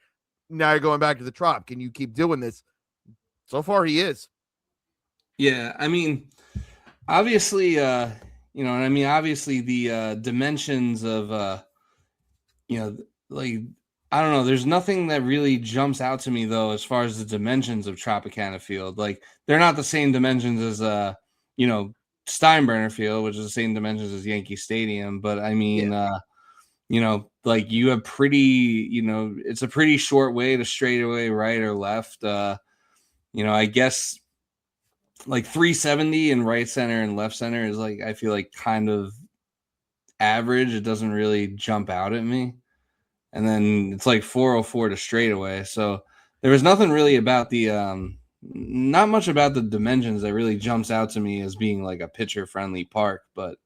Now you're going back to the Trop. Can you keep doing this? So far, he is. Yeah, I mean, obviously, obviously the dimensions of, I don't know. There's nothing that really jumps out to me, though, as far as the dimensions of Tropicana Field. They're not the same dimensions as, Steinbrenner Field, which is the same dimensions as Yankee Stadium. But, I mean, you have it's a pretty short way to straightaway right or left. I guess 370 in right center and left center is I feel kind of average. It doesn't really jump out at me. And then it's 404 to straightaway. So there was nothing really about not much about the dimensions that really jumps out to me as being a pitcher friendly park. But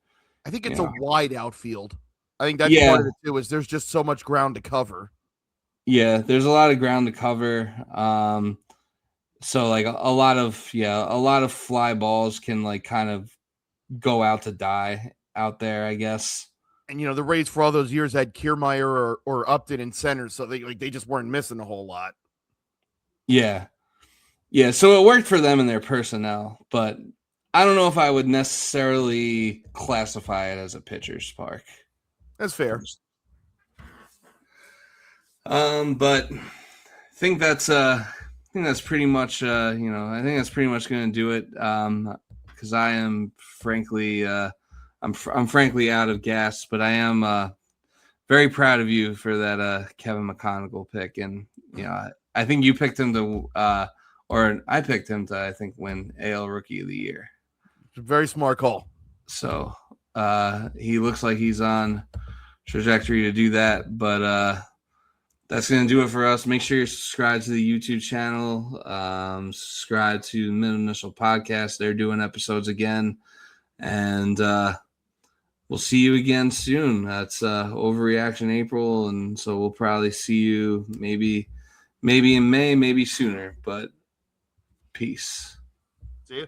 I think it's a wide outfield. I think that's part of it too, is there's just so much ground to cover. Yeah, there's a lot of ground to cover. So a lot of fly balls can kind of go out to die out there, I guess. And the Rays for all those years had Kiermaier or Upton in center, so they just weren't missing a whole lot. Yeah. Yeah, so it worked for them and their personnel, but I don't know if I would necessarily classify it as a pitcher's park. That's fair. But I think that's pretty much I think that's pretty much going to do it. Because I am frankly I'm frankly out of gas, but I am very proud of you for that Kevin McConaughey pick. And, you know, I think you picked him to or I picked him to, I think, win AL Rookie of the Year. It's a very smart call. So he looks like he's on trajectory to do that. But that's going to do it for us. Make sure you subscribe to the YouTube channel. Subscribe to Mid Initial Podcast. They're doing episodes again. And we'll see you again soon. That's Overreaction April. And so we'll probably see you maybe in May, maybe sooner. But peace. See you.